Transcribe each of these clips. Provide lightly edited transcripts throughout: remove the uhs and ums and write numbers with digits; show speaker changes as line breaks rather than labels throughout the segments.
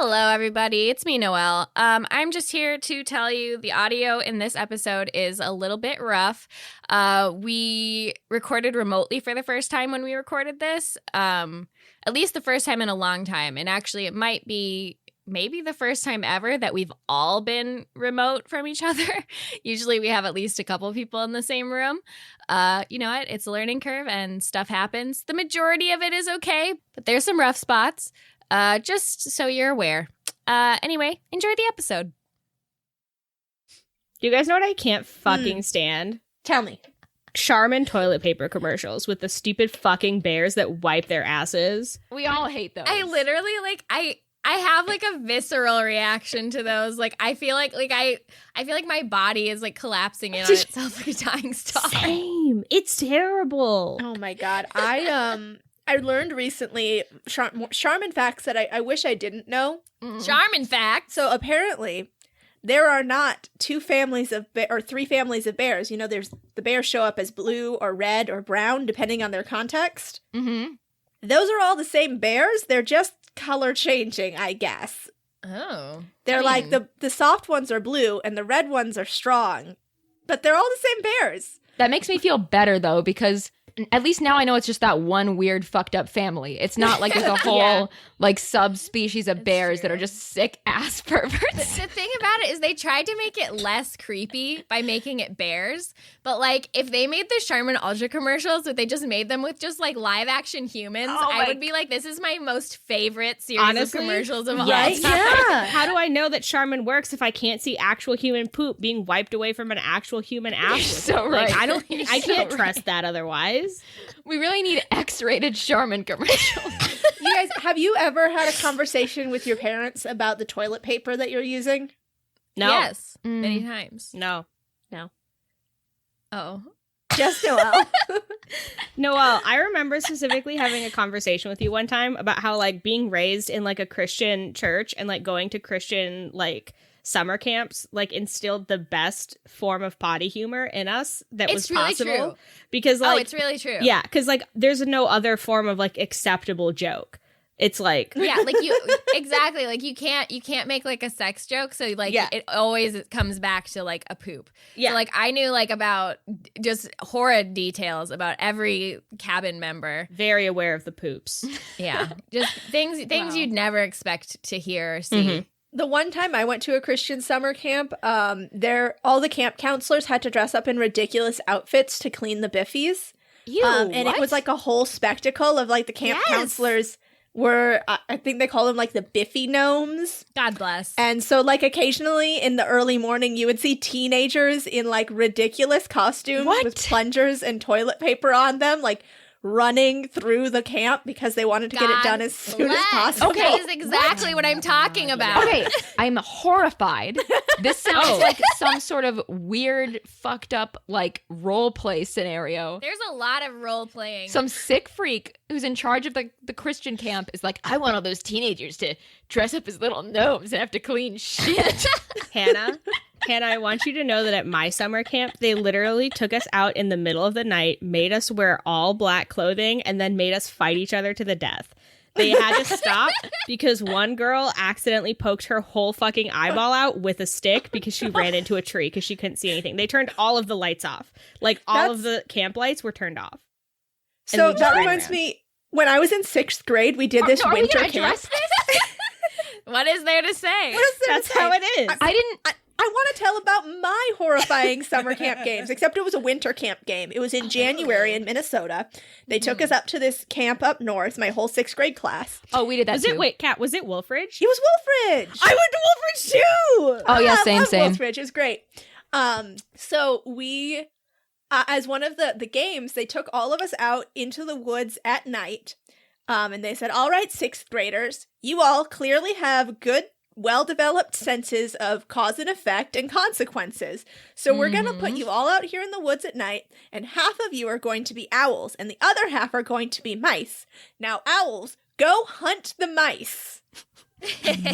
Hello, everybody. It's me, Noelle. I'm just here to tell you the audio in this episode is a little bit rough. We recorded remotely for the first time when we recorded this, at least the first time in a long time. And actually, it might be maybe the first time ever that we've all been remote from each other. Usually we have at least a couple people in the same room. You know what? It's a learning curve and stuff happens. The majority of it is okay, but there's some rough spots. Just so you're aware. Anyway, enjoy the episode.
Do you guys know what I can't fucking stand?
Tell me.
Charmin toilet paper commercials with the stupid fucking bears that wipe their asses.
We all hate those.
I literally, I have, a visceral reaction to those. I feel like my body is, collapsing in on itself like a dying star.
Same. It's terrible.
Oh, my God. I learned recently Charmin facts that I wish I didn't know.
Charmin facts.
So apparently, there are not three families of bears. You know, there's the bears show up as blue or red or brown, depending on their context.
Mm-hmm.
Those are all the same bears. They're just color changing, I guess.
Oh.
They're the soft ones are blue and the red ones are strong. But they're all the same bears.
That makes me feel better, though, because at least now I know it's just that one weird fucked up family. It's not like there's a whole subspecies of bears that are just sick ass perverts.
The thing about it is they tried to make it less creepy by making it bears. But if they made the Charmin Ultra commercials, if they just made them with just live action humans, I would be like, this is my most favorite series of commercials of all time.
Yeah.
How do I know that Charmin works if I can't see actual human poop being wiped away from an actual human ass?
So right.
I can't trust that otherwise.
We really need X-rated Charmin commercials.
You guys, have you ever had a conversation with your parents about the toilet paper that you're using?
No.
Yes. Many times.
No.
Oh.
Just Noelle.
Noelle, I remember specifically having a conversation with you one time about how being raised in a Christian church and going to Christian summer camps instilled the best form of potty humor in us that was possible.
Really true.
Because
it's really true.
Yeah, because there's no other form of acceptable joke. It's
yeah, you exactly you can't make a sex joke, so it always comes back to a poop.
Yeah,
so, I knew about just horrid details about every cabin member.
Very aware of the poops.
Yeah, just things you'd never expect to hear or see.
Mm-hmm.
The one time I went to a Christian summer camp, all the camp counselors had to dress up in ridiculous outfits to clean the biffies. And it was a whole spectacle of the camp counselors were, I think they call them the Biffy gnomes.
God bless.
And so occasionally in the early morning you would see teenagers in ridiculous costumes with plungers and toilet paper on them, running through the camp because they wanted to get it done as soon as possible.
Okay, this is exactly what I'm talking about.
Okay, I'm horrified. This sounds like some sort of weird, fucked up, role play scenario.
There's a lot of role playing.
Some sick freak who's in charge of the Christian camp is I want all those teenagers to dress up as little gnomes and have to clean shit.
Hannah, I want you to know that at my summer camp, they literally took us out in the middle of the night, made us wear all black clothing, and then made us fight each other to the death. They had to stop because one girl accidentally poked her whole fucking eyeball out with a stick because she ran into a tree because she couldn't see anything. They turned all of the lights off. All of the camp lights were turned off.
So that reminds me, when I was in 6th grade, we did this winter camp.
What is there to say?
That's how it is. I want to tell about my horrifying summer camp games, except it was a winter camp game. It was in January in Minnesota. They took us up to this camp up north, my whole 6th grade class.
Oh, we did that too.
Kat, was it Wolfridge?
It was Wolfridge. I went to Wolfridge too.
Oh, yeah, same.
Wolfridge. It was great. So we, as one of the games, they took all of us out into the woods at night. And they said, all right, 6th graders, you all clearly have good, well-developed senses of cause and effect and consequences. So we're going to put you all out here in the woods at night, and half of you are going to be owls, and the other half are going to be mice. Now, owls, go hunt the mice.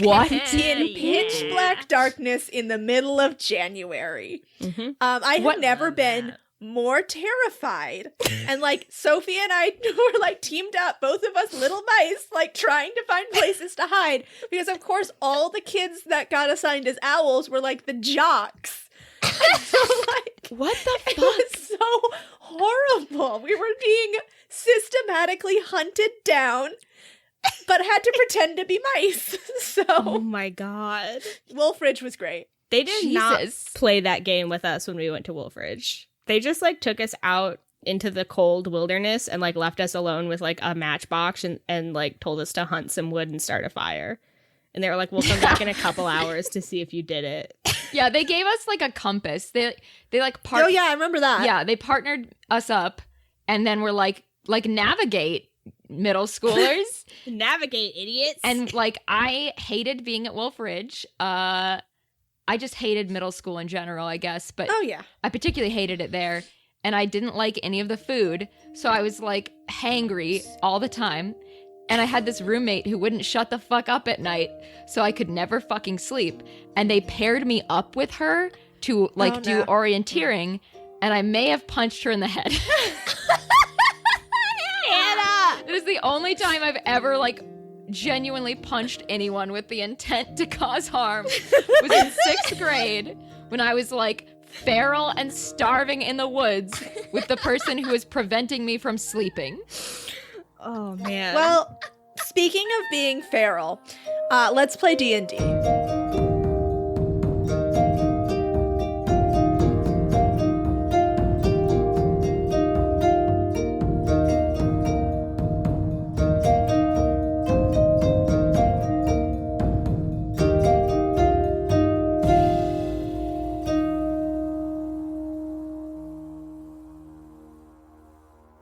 What?
In pitch black darkness in the middle of January. I had never been more terrified. And like Sophie and I were like teamed up, both of us little mice, like trying to find places to hide. Because of course all the kids that got assigned as owls were like the jocks. And so like
What the
it
fuck?
was so horrible. We were being systematically hunted down, but had to pretend to be mice. So
Oh my god.
Wolfridge was great.
They did not
Jesus.
play that game with us when we went to Wolfridge. They just like took us out into the cold wilderness and like left us alone with like a matchbox and like told us to hunt some wood and start a fire. And they were like, we'll come back in a couple hours to see if you did it.
Yeah, they gave us like a compass. They like
Oh yeah, I remember that.
Yeah, they partnered us up, and then we're like navigate, middle schoolers.
Navigate, idiots.
And like I hated being at Wolfridge. I just hated middle school in general, I guess, but
Oh yeah.
I particularly hated it there, and I didn't like any of the food, so I was like hangry all the time. And I had this roommate who wouldn't shut the fuck up at night, so I could never fucking sleep. And they paired me up with her to like do orienteering, and I may have punched her in the head.
Anna!
It is the only time I've ever like genuinely punched anyone with the intent to cause harm. It was in 6th grade when I was like feral and starving in the woods with the person who was preventing me from sleeping.
Oh man.
Well, speaking of being feral, let's play D&D.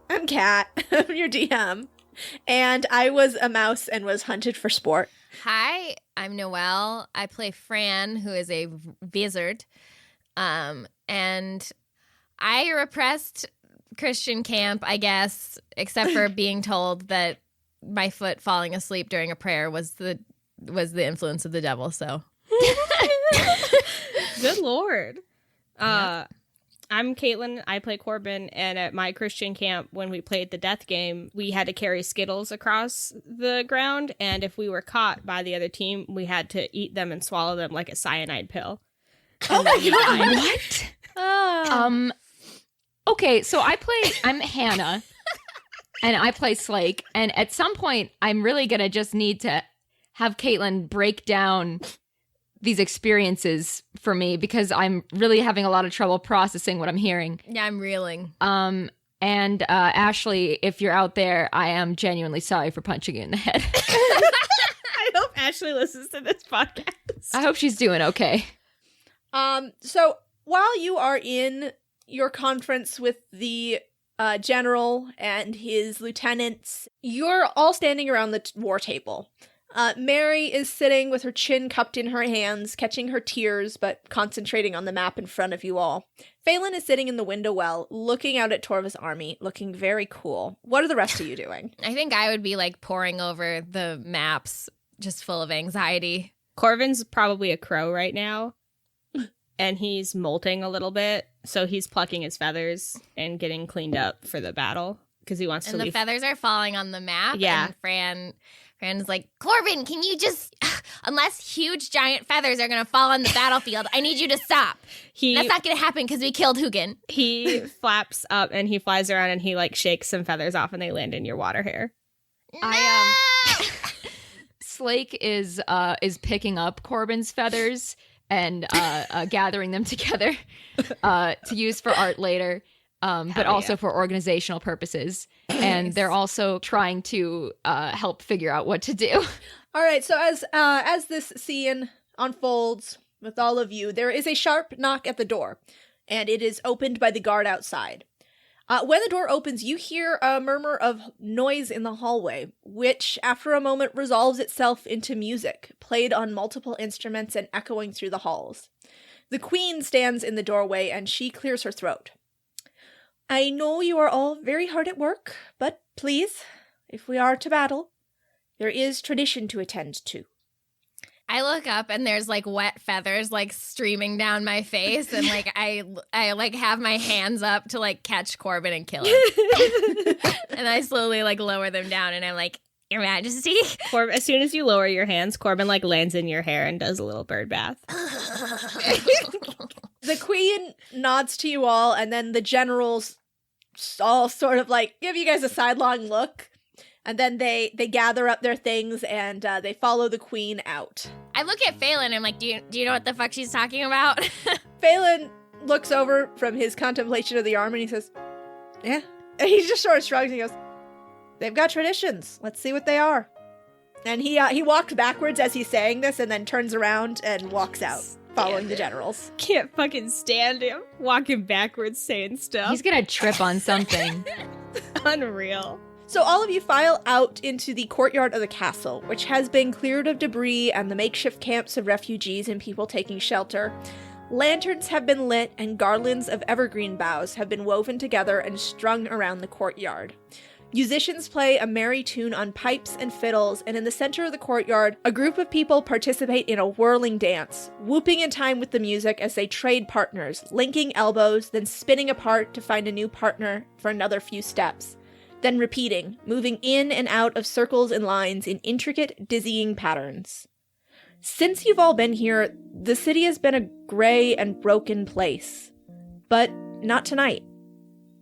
I'm Kat. I'm your DM. And I was a mouse and was hunted for sport.
Hi, I'm Noelle. I play Fran, who is a wizard. And I repressed Christian camp, I guess, except for being told that my foot falling asleep during a prayer was the influence of the devil. So,
Good Lord.
Yeah.
I'm Caitlin. I play Corbin, and at my Christian camp, when we played the death game, we had to carry Skittles across the ground, and if we were caught by the other team, we had to eat them and swallow them like a cyanide pill.
Oh my god!
What?
Ah.
Okay, so I'm Hannah, and I play Slake, and at some point, I'm really gonna just need to have Caitlin break down these experiences for me because I'm really having a lot of trouble processing what I'm hearing.
yeah, I'm reeling.
And Ashley, if you're out there, I am genuinely sorry for punching you in the head.
I hope Ashley listens to this podcast.
I hope she's doing okay.
So while you are in your conference with the general and his lieutenants, you're all standing around the war table. Maeri is sitting with her chin cupped in her hands, catching her tears, but concentrating on the map in front of you all. Falen is sitting in the window well, looking out at Torva's army, looking very cool. What are the rest of you doing?
I think I would be like poring over the maps, just full of anxiety.
Corvin's probably a crow right now, and he's molting a little bit, so he's plucking his feathers and getting cleaned up for the battle because he wants
And
to
the
leave.
feathers are falling on the map.
Yeah.
And Fran's like, Corbin, can you just, unless huge giant feathers are going to fall on the battlefield, I need you to stop. That's not going to happen because we killed Hugin.
He flaps up and he flies around and he like shakes some feathers off and they land in your water hair.
Slake is picking up Corbin's feathers and gathering them together to use for art later, but also for organizational purposes. And they're also trying to help figure out what to do.
All right, so as this scene unfolds with all of you, there is a sharp knock at the door, and it is opened by the guard outside. When the door opens, you hear a murmur of noise in the hallway, which, after a moment, resolves itself into music, played on multiple instruments and echoing through the halls. The queen stands in the doorway, and she clears her throat. I know you are all very hard at work, but please, if we are to battle, there is tradition to attend to.
I look up and there's like wet feathers like streaming down my face, and like I like have my hands up to like catch Corbin and kill him. And I slowly like lower them down, and I'm like, Your Majesty.
As soon as you lower your hands, Corbin like lands in your hair and does a little bird bath.
The queen nods to you all, and then the generals all sort of like give you guys a sidelong look. And then they gather up their things and they follow the queen out.
I look at Falen and I'm like, do you know what the fuck she's talking about?
Phelan looks over from his contemplation of the arm and he says, yeah. And he just sort of shrugs and he goes, they've got traditions. Let's see what they are. And he walks backwards as he's saying this and then turns around and walks out, following the generals.
Can't fucking stand him walking backwards saying stuff.
He's gonna trip on something.
Unreal.
So all of you file out into the courtyard of the castle, which has been cleared of debris and the makeshift camps of refugees and people taking shelter. Lanterns have been lit and garlands of evergreen boughs have been woven together and strung around the courtyard. Musicians play a merry tune on pipes and fiddles, and in the center of the courtyard, a group of people participate in a whirling dance, whooping in time with the music as they trade partners, linking elbows, then spinning apart to find a new partner for another few steps. Then repeating, moving in and out of circles and lines in intricate, dizzying patterns. Since you've all been here, the city has been a gray and broken place. But not tonight.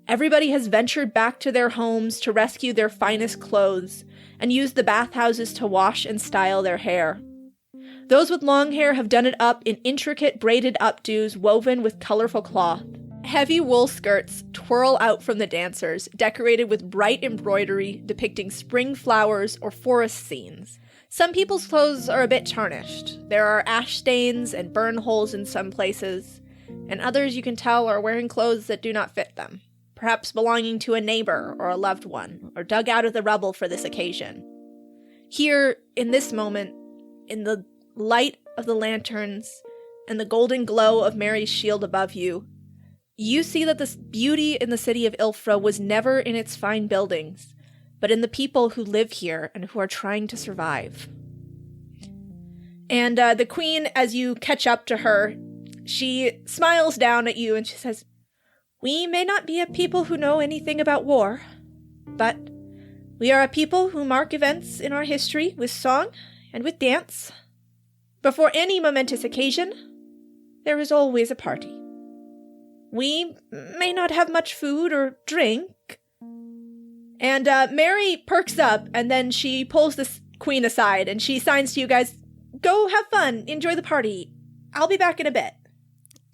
Everybody has ventured back to their homes to rescue their finest clothes and use the bathhouses to wash and style their hair. Those with long hair have done it up in intricate braided updos woven with colorful cloth. Heavy wool skirts twirl out from the dancers, decorated with bright embroidery depicting spring flowers or forest scenes. Some people's clothes are a bit tarnished. There are ash stains and burn holes in some places, and others you can tell are wearing clothes that do not fit them, perhaps belonging to a neighbor or a loved one, or dug out of the rubble for this occasion. Here, in this moment, in the light of the lanterns and the golden glow of Maeri's shield above you, you see that the beauty in the city of Ilfra was never in its fine buildings, but in the people who live here and who are trying to survive. And the queen, as you catch up to her, she smiles down at you and she says, we may not be a people who know anything about war, but we are a people who mark events in our history with song and with dance. Before any momentous occasion, there is always a party. We may not have much food or drink. And Maeri perks up, and then she pulls the queen aside, and she signs to you guys, go have fun, enjoy the party. I'll be back in a bit.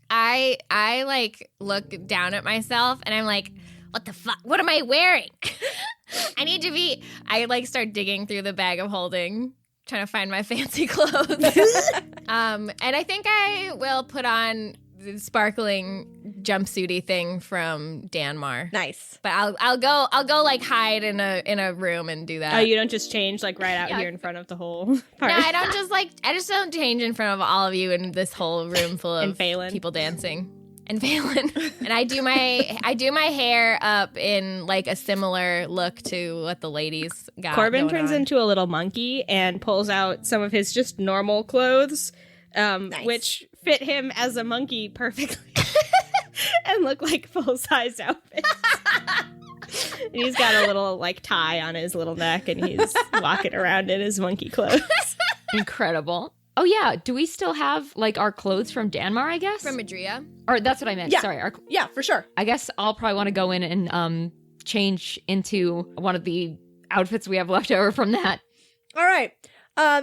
I like look down at myself, and I'm like, what the fuck? What am I wearing? I like start digging through the bag of holding, trying to find my fancy clothes. And I think I will put on the sparkling jumpsuity thing from Danmar.
Nice.
But I'll go like hide in a room and do that.
Oh, you don't just change like right out here in front of the whole party?
No, I just don't change in front of all of you in this whole room full of
Falen.
people dancing. And Falen. And I do my hair up in like a similar look to what the ladies got.
Corbin turns
on.
into a little monkey and pulls out some of his just normal clothes,
Nice.
which fit him as a monkey perfectly and look like full-size outfits. And he's got a little like tie on his little neck and he's walking around in his monkey clothes.
Incredible. Oh yeah, do we still have like our clothes from Danmar, I guess?
From Madria.
Or that's what I meant.
Yeah.
Sorry.
Yeah, for sure.
I guess I'll probably want to go in and change into one of the outfits we have left over from that.
All right.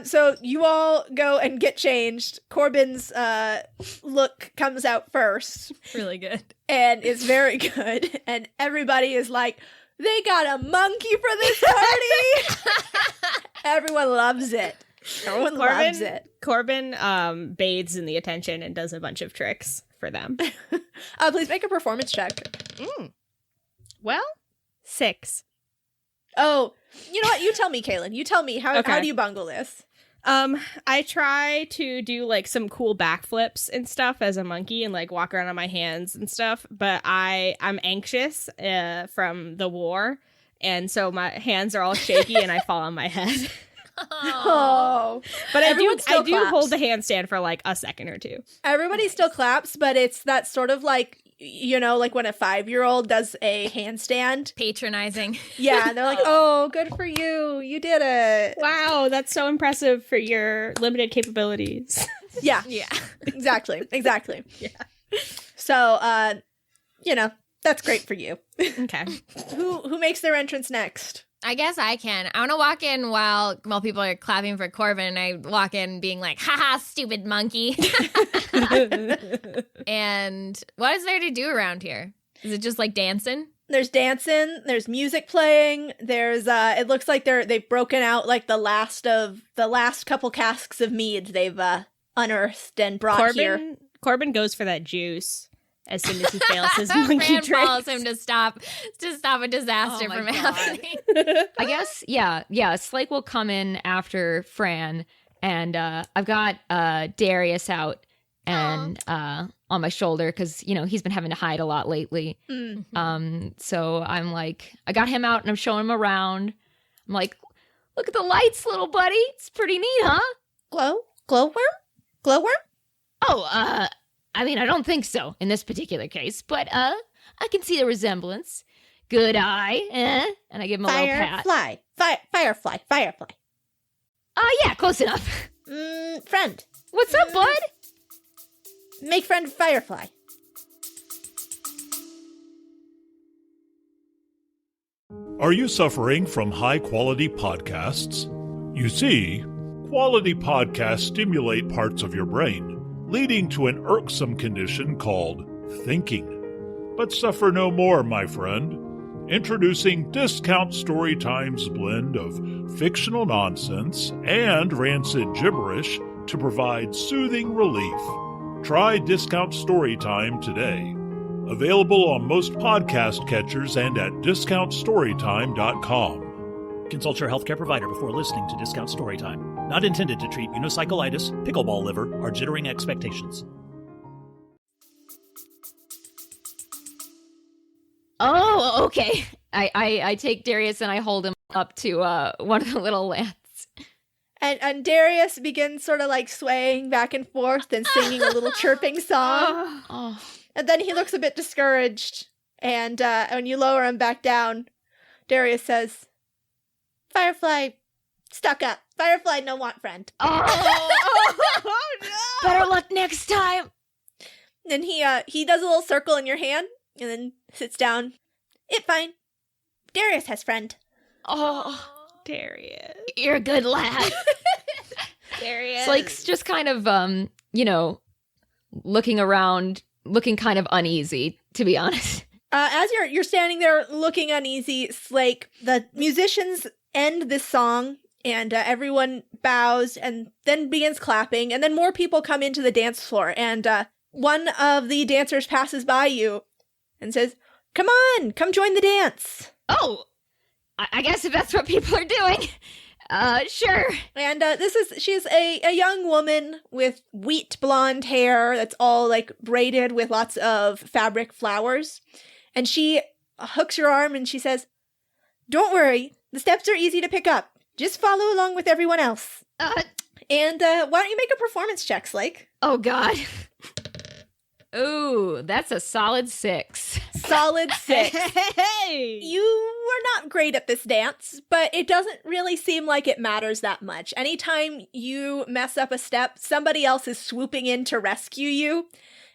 So you all go and get changed. Corbin's look comes out first.
Really good.
And it's very good. And everybody is like, they got a monkey for this party. Everyone loves it. Everyone loves it.
Corbin bathes in the attention and does a bunch of tricks for them.
Please make a performance check.
Well, 6.
Oh, you know what? You tell me, Kaylin. You tell me. How do you bungle this?
I try to do like some cool backflips and stuff as a monkey and like walk around on my hands and stuff, but I'm anxious from the war, and so my hands are all shaky and I fall on my head.
Oh.
But I
Everyone
do
still claps.
hold the handstand for like a second or two.
Everybody still claps, but it's that sort of like, you know, like when a 5-year-old does a handstand.
Patronizing.
Yeah, and they're like, oh, good for you. You did it.
Wow, that's so impressive for your limited capabilities.
Yeah,
Yeah.
exactly.
Yeah.
So, you know, that's great for you.
Okay.
Who makes their entrance next?
I guess I can. I want to walk in while people are clapping for Corbin, and I walk in being like, haha, stupid monkey. And what is there to do around here? Is it just like dancing?
There's dancing, there's music playing, there's it looks like they've broken out like the last couple casks of mead they've unearthed and brought here.
Corbin goes for that juice as soon as he fails his monkey
Fran
trick.
follows him to stop a disaster
Oh my
from
God.
happening.
I guess, yeah. Slake will come in after Fran, and I've got Darius out and on my shoulder because he's been having to hide a lot lately. So I'm like, I got him out and I'm showing him around. I'm like, look at the lights, little buddy. It's pretty neat, huh?
Glowworm?
Oh, I mean, I don't think so in this particular case, but I can see the resemblance. Good eye, and I give him a little pat.
Firefly.
Yeah, close enough.
Friend.
What's up, bud?
Make friend Firefly.
Are you suffering from high-quality podcasts? You see, quality podcasts stimulate parts of your brain, leading to an irksome condition called thinking. But suffer no more, my friend. Introducing Discount Storytime's blend of fictional nonsense and rancid gibberish to provide soothing relief. Try Discount Storytime today. Available on most podcast catchers and at discountstorytime.com.
Consult your healthcare provider before listening to Discount Storytime. Not intended to treat unicyclitis, pickleball liver, or jittering expectations.
Oh, okay. I take Darius and I hold him up to one of the little lamps.
And Darius begins sort of like swaying back and forth and singing a little chirping song.
Oh.
And then he looks a bit discouraged. And when you lower him back down, Darius says, Firefly, stuck up. Firefly, no want friend.
Oh, no. Better luck next time.
Then he does a little circle in your hand and then sits down. It fine. Darius has friend.
Oh,
Darius.
you're a good lad.
Darius.
Slake's just kind of, looking around, looking kind of uneasy, to be honest.
As you're standing there looking uneasy, Slake, the musicians end this song and everyone bows and then begins clapping, and then more people come into the dance floor, and one of the dancers passes by you and says, come on, come join the dance.
Oh, I guess if that's what people are doing, sure.
And she's a young woman with wheat blonde hair that's all like braided with lots of fabric flowers. And she hooks your arm and she says, don't worry, the steps are easy to pick up. Just follow along with everyone else. And why don't you make a performance check, Slake?
Oh, God. Ooh, that's a solid 6.
Solid 6.
Hey!
You were not great at this dance, but it doesn't really seem like it matters that much. Anytime you mess up a step, somebody else is swooping in to rescue you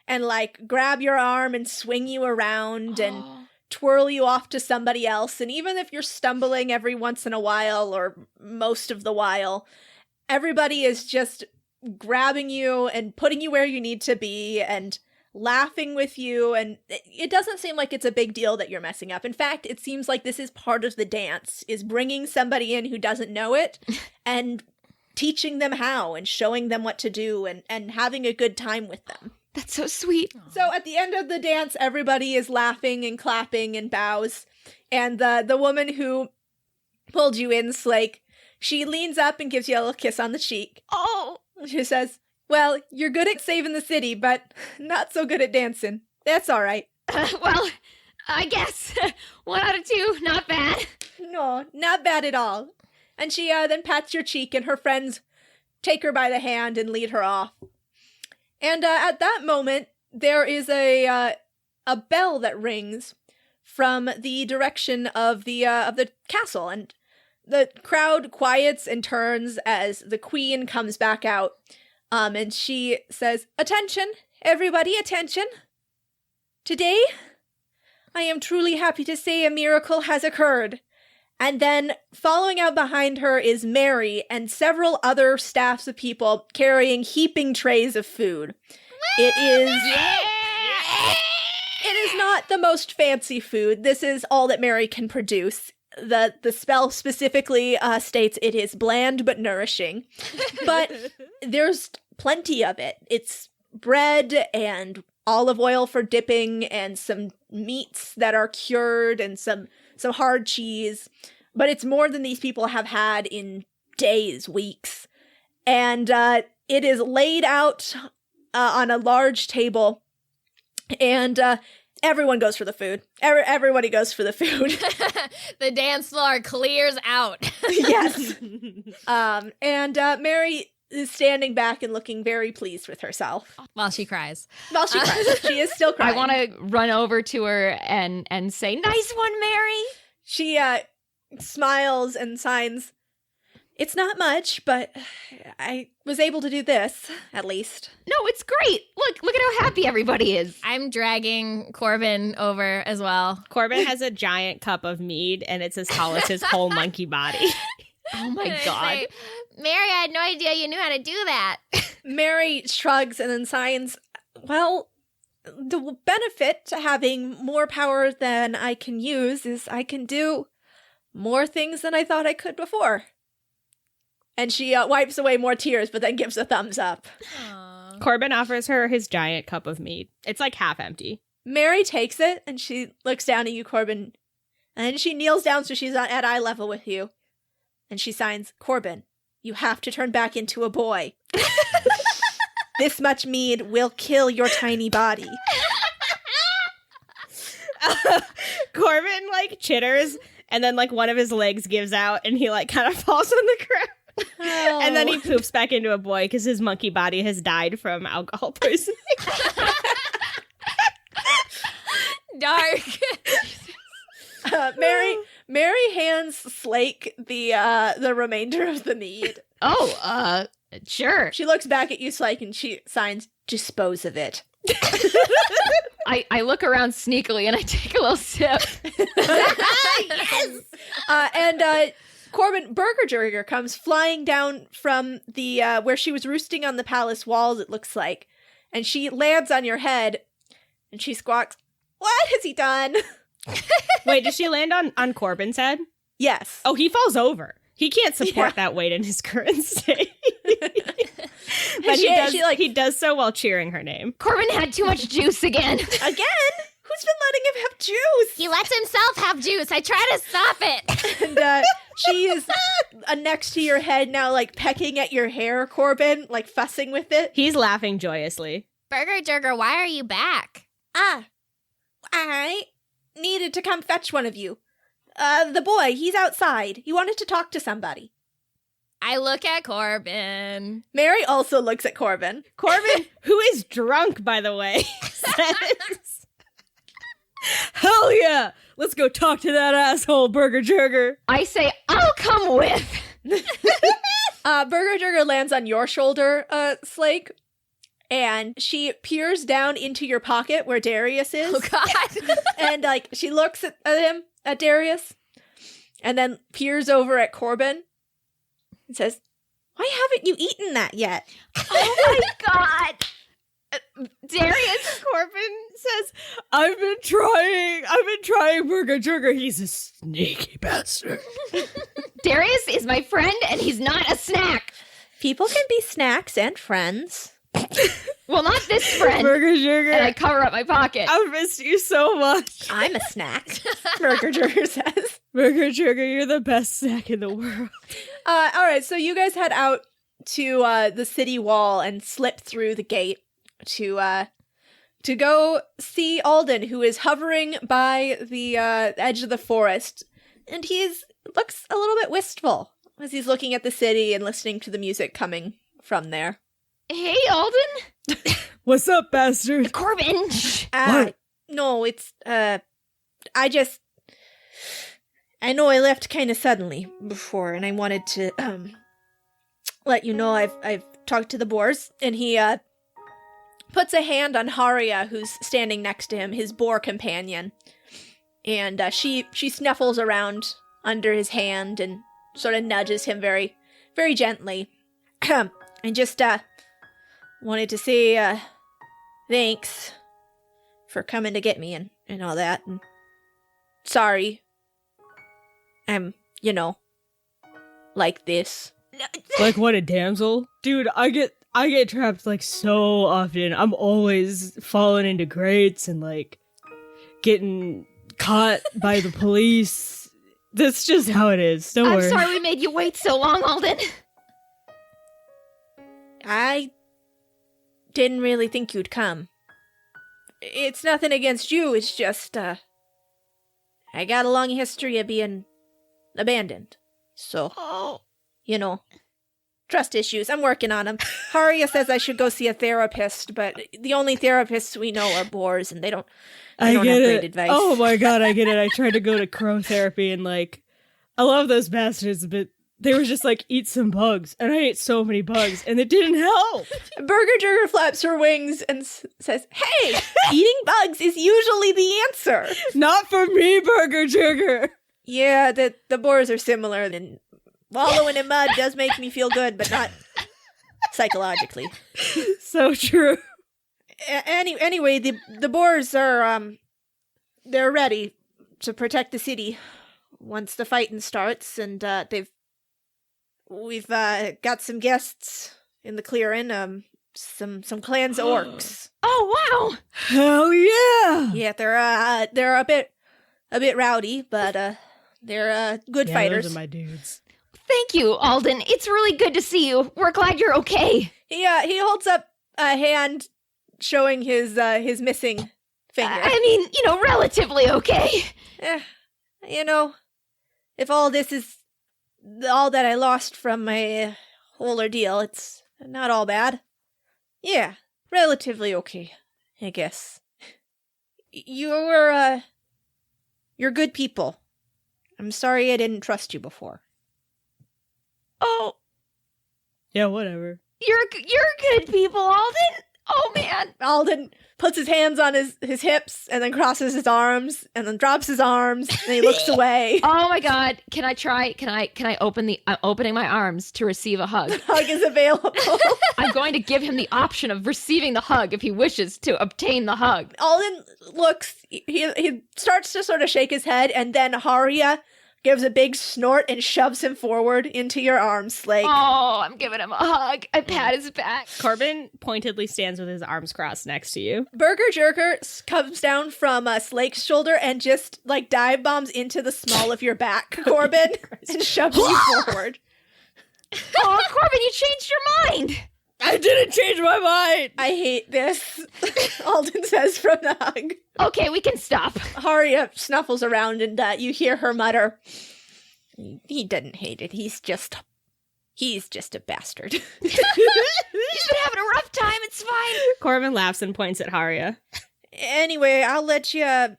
and like grab your arm and swing you around and twirl you off to somebody else. And even if you're stumbling every once in a while or most of the while, everybody is just grabbing you and putting you where you need to be and laughing with you, and it doesn't seem like it's a big deal that you're messing up. In fact, it seems like this is part of the dance, is bringing somebody in who doesn't know it and teaching them how and showing them what to do and having a good time with them.
That's so sweet.
So at the end of the dance, everybody is laughing and clapping and bows, and the woman who pulled you in, Slake, she leans up and gives you a little kiss on the cheek.
Oh!
She says, well, you're good at saving the city, but not so good at dancing. That's all right.
Well, I guess 1 out of 2, not bad.
No, not bad at all. And she then pats your cheek, and her friends take her by the hand and lead her off. And at that moment, there is a bell that rings from the direction of the castle, and the crowd quiets and turns as the queen comes back out. And she says, "Attention, everybody, attention! Today, I am truly happy to say a miracle has occurred." And then following out behind her is Maeri and several other staffs of people carrying heaping trays of food. It is not the most fancy food. This is all that Maeri can produce. The spell specifically states it is bland but nourishing. But there's plenty of it. It's bread and olive oil for dipping and some meats that are cured and some hard cheese. But it's more than these people have had in days, weeks. And it is laid out on a large table. And everyone goes for the food. Everybody goes for the food.
The dance floor clears out.
Yes. And Maeri is standing back and looking very pleased with herself.
While she cries.
While she cries. She is still crying.
I want to run over to her and say, "Nice one, Maeri."
She smiles and signs, "It's not much, but I was able to do this, at least."
No, it's great. Look at how happy everybody is.
I'm dragging Corbin over as well.
Corbin has a giant cup of mead, and it's as tall as his whole monkey body.
Oh my
And I
God.
say, "Maeri, I had no idea you knew how to do that."
Maeri shrugs and then signs, "Well, the benefit to having more power than I can use is I can do more things than I thought I could before." And she wipes away more tears, but then gives a thumbs up.
Aww.
Corbin offers her his giant cup of mead. It's like half empty.
Maeri takes it, and she looks down at you, Corbin. And then she kneels down so she's at eye level with you. And she signs, "Corbin, you have to turn back into a boy. This much mead will kill your tiny body."
Corbin, like, chitters, and then, like, one of his legs gives out, and he, like, kind of falls on the ground.
Oh.
And then he poops back into a boy because his monkey body has died from alcohol poisoning.
Dark.
Maeri hands Slake the remainder of the mead.
Oh, sure.
She looks back at you, Slake, and she signs, "Dispose of it."
I look around sneakily and I take a little sip.
Yes.
And Corbin Burger Jerger comes flying down from the where she was roosting on the palace walls, it looks like. And she lands on your head, and she squawks, "What has he done?"
Wait, does she land on Corbin's head?
Yes.
Oh, he falls over. He can't support that weight in his current state. But he does so while cheering her name.
Corbin had too much juice again.
Again? Who's been letting him have juice?
He lets himself have juice. I try to stop it.
And she is next to your head now, like pecking at your hair, Corbin, like fussing with it.
He's laughing joyously.
Burger Jerger, why are you back?
I needed to come fetch one of you. The boy, he's outside. He wanted to talk to somebody.
I look at Corbin.
Maeri also looks at Corbin.
Corbin, who is drunk, by the way, says, "Hell yeah! Let's go talk to that asshole, Burger Jerger."
I say, "I'll come with."
Burger Jerger lands on your shoulder, Slake, and she peers down into your pocket where Darius is.
Oh, God.
And, like, she looks at him, at Darius, and then peers over at Corbin and says, "Why haven't you eaten that yet?"
Oh my God. Darius.
Corbin says, I've been trying Burger Jerger. He's a sneaky bastard."
Darius is my friend and he's not a snack.
People can be snacks and friends.
Well, not this friend.
Burger Jerger,
And I cover up my pocket.
I've missed you so much.
I'm a snack, Burger Jerger says.
Burger Jerger, you're the best snack in the world.
All right, so you guys head out to the city wall and slip through the gate to go see Alden, who is hovering by the edge of the forest, and looks a little bit wistful. as he's looking at the city and listening to the music coming from there.
Hey, Alden.
What's up, bastard?
Corbin.
What?
No, it's, I know I left kind of suddenly before, and I wanted to, let you know I've talked to the boars, and he, puts a hand on Haria, who's standing next to him, his boar companion, and, she snuffles around under his hand and sort of nudges him very, very gently, and just, wanted to say, thanks for coming to get me and all that, and sorry I'm, like this.
Like what, a damsel? Dude, I get trapped like so often. I'm always falling into grates and like getting caught by the police. That's just how it is. Don't worry.
I'm sorry we made you wait so long, Alden.
I didn't really think you'd come. It's nothing against you, it's just, I got a long history of being abandoned. So, trust issues. I'm working on them. Haria says I should go see a therapist, but the only therapists we know are boars, and they don't have great advice.
Oh my god, I get it. I tried to go to crow therapy, and like, I love those bastards, but they were just like, eat some bugs. And I ate so many bugs, and it didn't help.
Burger Jerger flaps her wings and says, hey, eating bugs is usually the answer.
Not for me, Burger Jerger.
Yeah, the boars are similar, and wallowing in mud does make me feel good, but not psychologically.
So true.
Anyway, the boars are, they're ready to protect the city once the fighting starts, and we've got some guests in the clearing, some clans of orcs.
Oh, wow.
Hell yeah.
Yeah, they're a bit rowdy, but they're good fighters.
Those are my dudes.
Thank you, Alden. It's really good to see you. We're glad you're okay.
He holds up a hand showing his missing finger.
I mean, relatively okay.
If all this is all that I lost from my whole ordeal, it's not all bad. Yeah, relatively okay, I guess. You're good people. I'm sorry I didn't trust you before.
Oh,
Yeah, whatever.
you're good people, Alden. Oh, man.
Alden puts his hands on his hips and then crosses his arms and then drops his arms and he looks away.
Oh, my God. Can I try? Can I open I'm opening my arms to receive a hug.
Hug is available.
I'm going to give him the option of receiving the hug if he wishes to obtain the hug.
Alden looks, he starts to sort of shake his head, and then Haria gives a big snort and shoves him forward into your arms, Slake.
Oh, I'm giving him a hug. I pat his back.
Corbin pointedly stands with his arms crossed next to you.
Burger Jerger comes down from Slake's shoulder and just, like, dive bombs into the small of your back, Corbin, and shoves you forward.
Oh, Corbin, you changed your mind.
I didn't change my mind!
I hate this, Alden says from the hug.
Okay, we can stop.
Haria snuffles around and you hear her mutter, he didn't hate it, he's just a bastard.
He's been having a rough time. It's fine.
Corbin laughs and points at Haria.
Anyway, I'll let you,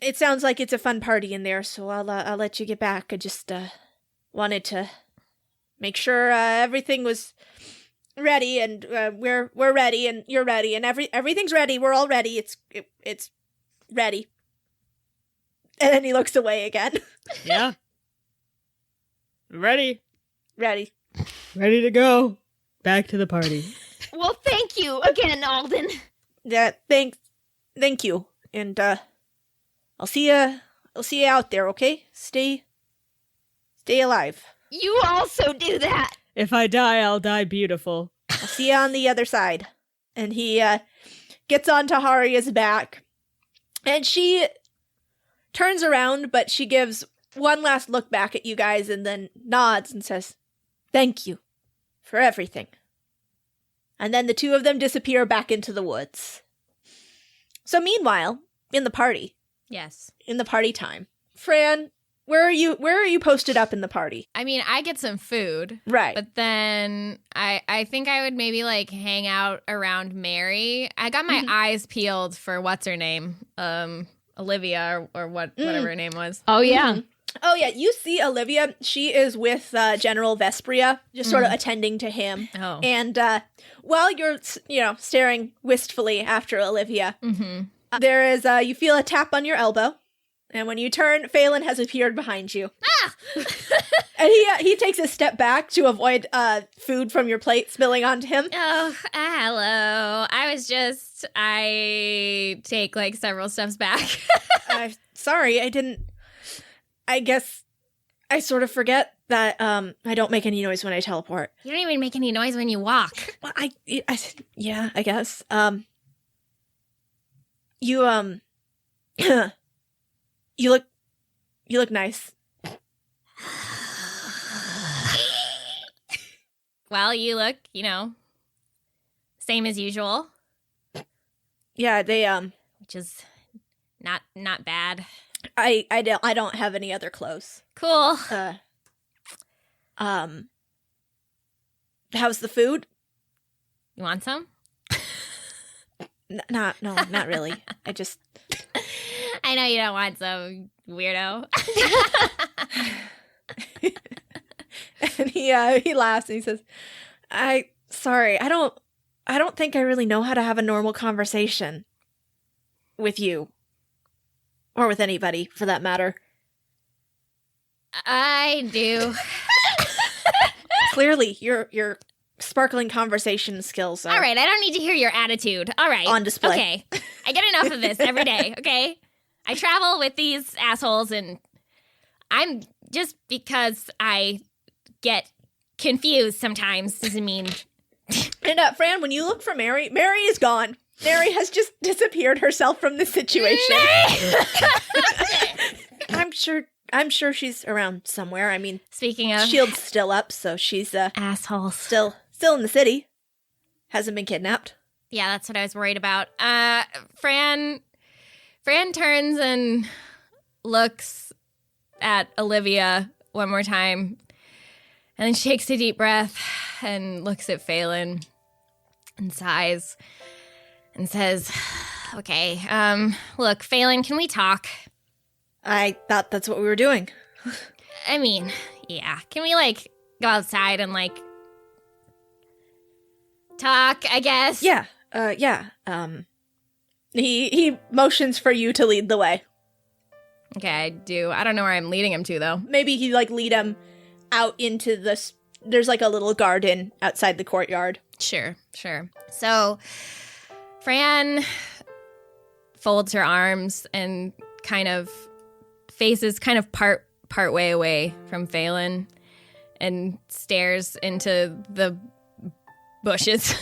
it sounds like it's a fun party in there, so I'll let you get back. I just, wanted to make sure, everything was ready, and we're ready, and you're ready, and everything's ready. We're all ready. It's ready. And then he looks away again.
Yeah. Ready
Ready.
to go. Back to the party.
Well, thank you again, Alden.
Yeah, thank you. And I'll see you out there, okay? Stay alive.
You also do that.
If I die, I'll die beautiful.
I'll see you on the other side. And he gets onto Haria's back. And she turns around, but she gives one last look back at you guys and then nods and says, thank you for everything. And then the two of them disappear back into the woods. So meanwhile, in the party
Yes.
time, Fran, Where are you posted up in the party?
I mean, I get some food.
Right.
But then I think I would maybe like hang out around Maeri. I got my eyes peeled for what's her name? Olivia or whatever her name was.
Oh, yeah.
Oh, yeah. You see Olivia. She is with General Vespria, just sort of attending to him.
Oh.
And while you're, staring wistfully after Olivia, there is, you feel a tap on your elbow. And when you turn, Falen has appeared behind you.
Ah!
And he takes a step back to avoid food from your plate spilling onto him.
Oh, hello. I take like several steps back.
Sorry, I guess I sort of forget that I don't make any noise when I teleport.
You don't even make any noise when you walk.
Well, yeah, I guess. You you look nice.
Well, you look, same as usual,
Yeah, they
which is not bad.
I don't have any other clothes.
Cool.
How's the food?
You want some?
No, not really.
I know you don't want some, weirdo.
And he laughs and he says, Sorry, I don't think I really know how to have a normal conversation with you. Or with anybody, for that matter.
I do.
Clearly, your sparkling conversation skills are
All right, I don't need to hear your attitude. All right.
on display.
Okay. I get enough of this every day, okay? I travel with these assholes, and I'm just because I get confused sometimes doesn't mean.
And Fran, when you look for Maeri is gone. Maeri has just disappeared herself from the situation. I'm sure she's around somewhere. I mean,
Speaking of
shield's still up, so she's
assholes.
still in the city. Hasn't been kidnapped.
Yeah, that's what I was worried about. Fran turns and looks at Olivia one more time, and then shakes a deep breath and looks at Falen and sighs and says, "Okay, look, Falen, can we talk?"
I thought that's what we were doing.
I mean, yeah. Can we, go outside and, talk, I guess?
Yeah. Yeah. He motions for you to lead the way.
Okay, I do. I don't know where I'm leading him to, though.
Maybe he lead him out into this. There's a little garden outside the courtyard.
Sure. So, Fran folds her arms and kind of faces part way away from Falen and stares into the bushes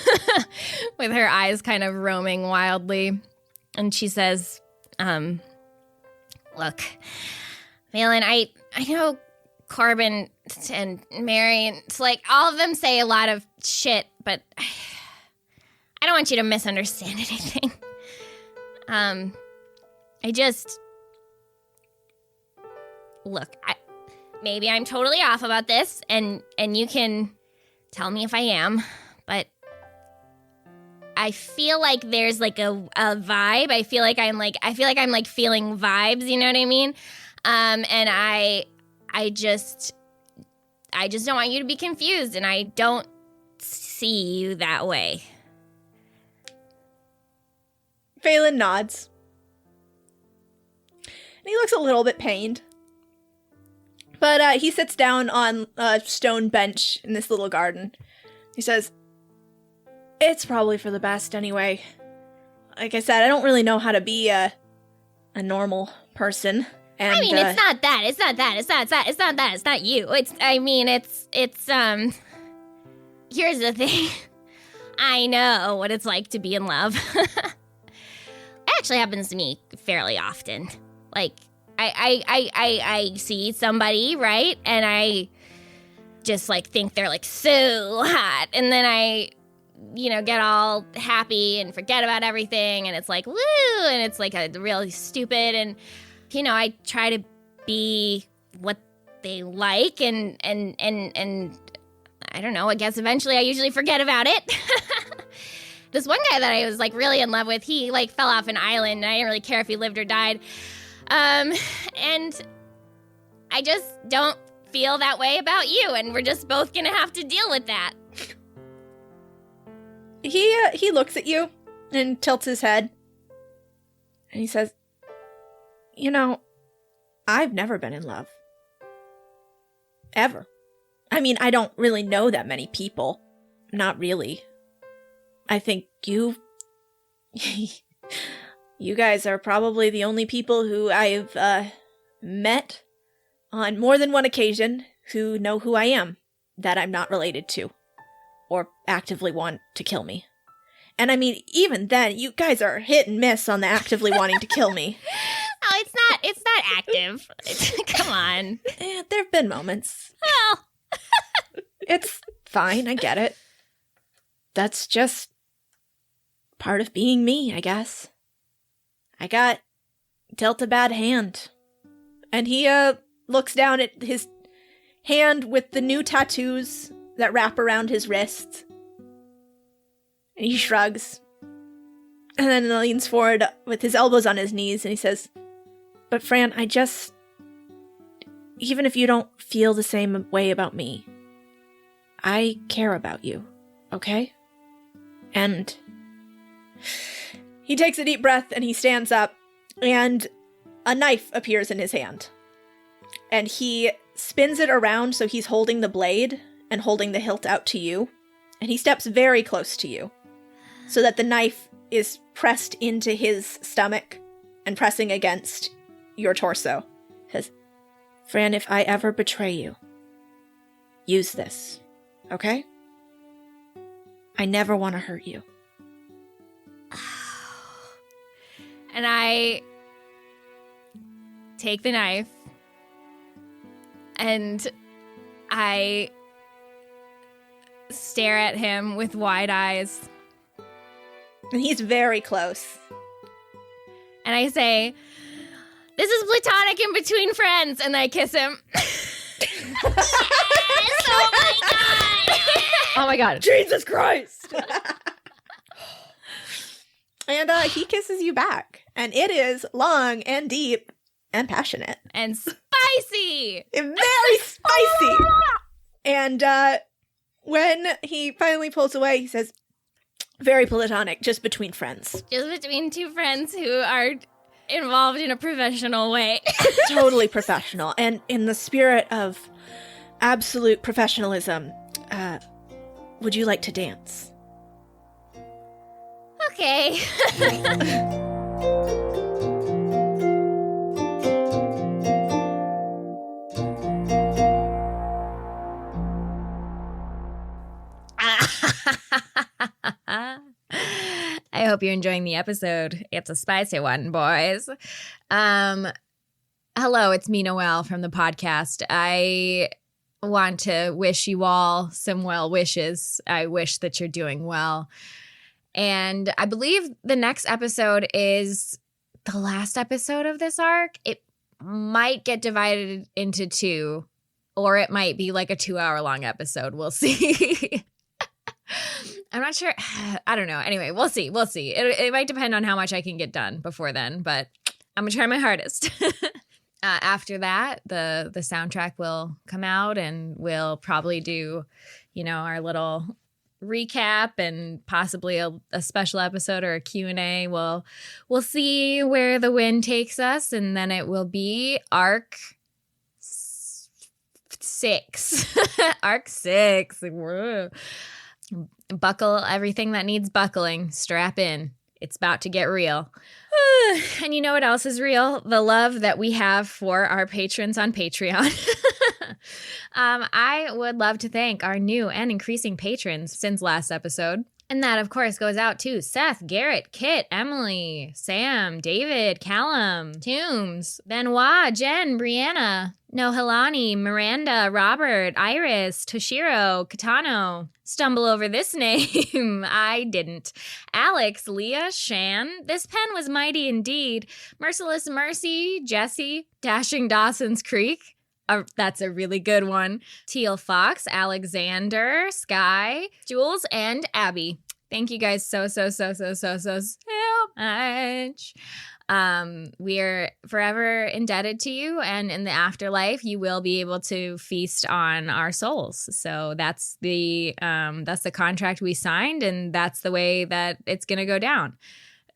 with her eyes kind of roaming wildly. And she says, look, Falen, I know Corbin and Maeri, and it's all of them say a lot of shit, but I don't want you to misunderstand anything. Look, maybe I'm totally off about this, and you can tell me if I am, but I feel like there's a vibe. I feel like I'm feeling vibes, you know what I mean? And I just don't want you to be confused, and I don't see you that way.
Falen nods. And he looks a little bit pained. But he sits down on a stone bench in this little garden. He says, "It's probably for the best anyway. Like I said, I don't really know how to be a normal person. And,
I mean, it's not that. It's not that. It's not you. Here's the thing. I know what it's like to be in love. It actually happens to me fairly often. I see somebody, right? And I just think they're so hot. And then I, get all happy and forget about everything. And it's woo. And it's a really stupid. And, I try to be what they like, and I don't know, I guess eventually I usually forget about it. This one guy that I was like really in love with, he like fell off an island, and I didn't really care if he lived or died. And I just don't feel that way about you, and we're just both gonna have to deal with that.
He looks at you and tilts his head, and he says, "You know, I've never been in love. Ever. I mean, I don't really know that many people. Not really. I think you guys are probably the only people who I've met on more than one occasion who know who I am, that I'm not related to, or actively want to kill me. And I mean, even then, you guys are hit and miss on the actively wanting to kill me."
Oh, it's not active. Come on.
There have been moments.
Well,
It's fine, I get it. That's just part of being me, I guess. I got dealt a bad hand. And he looks down at his hand with the new tattoos that wrap around his wrists. And he shrugs. And then leans forward with his elbows on his knees, and he says, "But Fran, even if you don't feel the same way about me, I care about you, okay?" And he takes a deep breath, and he stands up, and a knife appears in his hand. And he spins it around so he's holding the blade and holding the hilt out to you. And he steps very close to you so that the knife is pressed into his stomach and pressing against your torso. He says, "Fran, if I ever betray you, use this, okay? I never want to hurt you."
And I take the knife and I stare at him with wide eyes.
And he's very close.
And I say, "This is platonic in between friends," and I kiss him. Yes! Oh my god!
Oh my god.
Jesus Christ! And he kisses you back. And it is long and deep and passionate.
And spicy!
And very spicy! And when he finally pulls away, he says, "Very platonic, just between friends."
Just between two friends who are involved in a professional way.
Totally professional. And in the spirit of absolute professionalism, would you like to dance?
Okay. I hope you're enjoying the episode. It's a spicy one, boys. Hello, it's me, Noelle, from the podcast. I want to wish you all some well wishes. I wish that you're doing well. And I believe the next episode is the last episode of this arc. It might get divided into two, or it might be like a 2-hour-long episode. We'll see. I'm not sure. I don't know. Anyway, we'll see. We'll see. It might depend on how much I can get done before then, but I'm going to try my hardest. After that, the soundtrack will come out, and we'll probably do, our little recap and possibly a special episode or a Q&A. We'll see where the wind takes us, and then it will be Arc 6. Arc 6. Whoa. Buckle everything that needs buckling. Strap in. It's about to get real. And you know what else is real? The love that we have for our patrons on Patreon. I would love to thank our new and increasing patrons since last episode. And that, of course, goes out to Seth, Garrett, Kit, Emily, Sam, David, Callum, Toombs, Benoit, Jen, Brianna, Nohelani, Miranda, Robert, Iris, Toshiro, Katano. Stumble over this name. I didn't. Alex, Leah, Shan. This pen was mighty indeed. Merciless Mercy, Jesse, Dashing Dawson's Creek. That's a really good one. Teal Fox, Alexander, Sky, Jules, and Abby. Thank you guys so much. We are forever indebted to you, and in the afterlife, you will be able to feast on our souls. So that's the contract we signed, and that's the way that it's going to go down.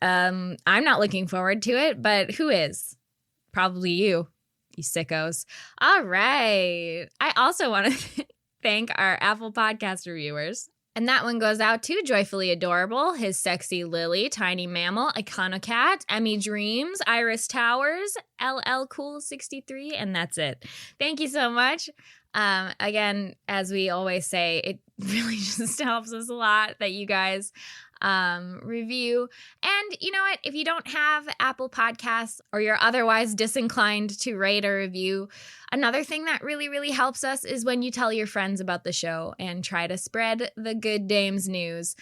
I'm not looking forward to it, but who is? Probably you sickos. All right. I also want to thank our Apple Podcast reviewers. And that one goes out to Joyfully Adorable, His Sexy Lily, Tiny Mammal, Iconocat, Emmy Dreams, Iris Towers, LL Cool 63, and that's it. Thank you so much. Again, as we always say, it really just helps us a lot that you guys review. And you know what? If you don't have Apple Podcasts or you're otherwise disinclined to rate or review, another thing that really, really helps us is when you tell your friends about the show and try to spread the good dames news.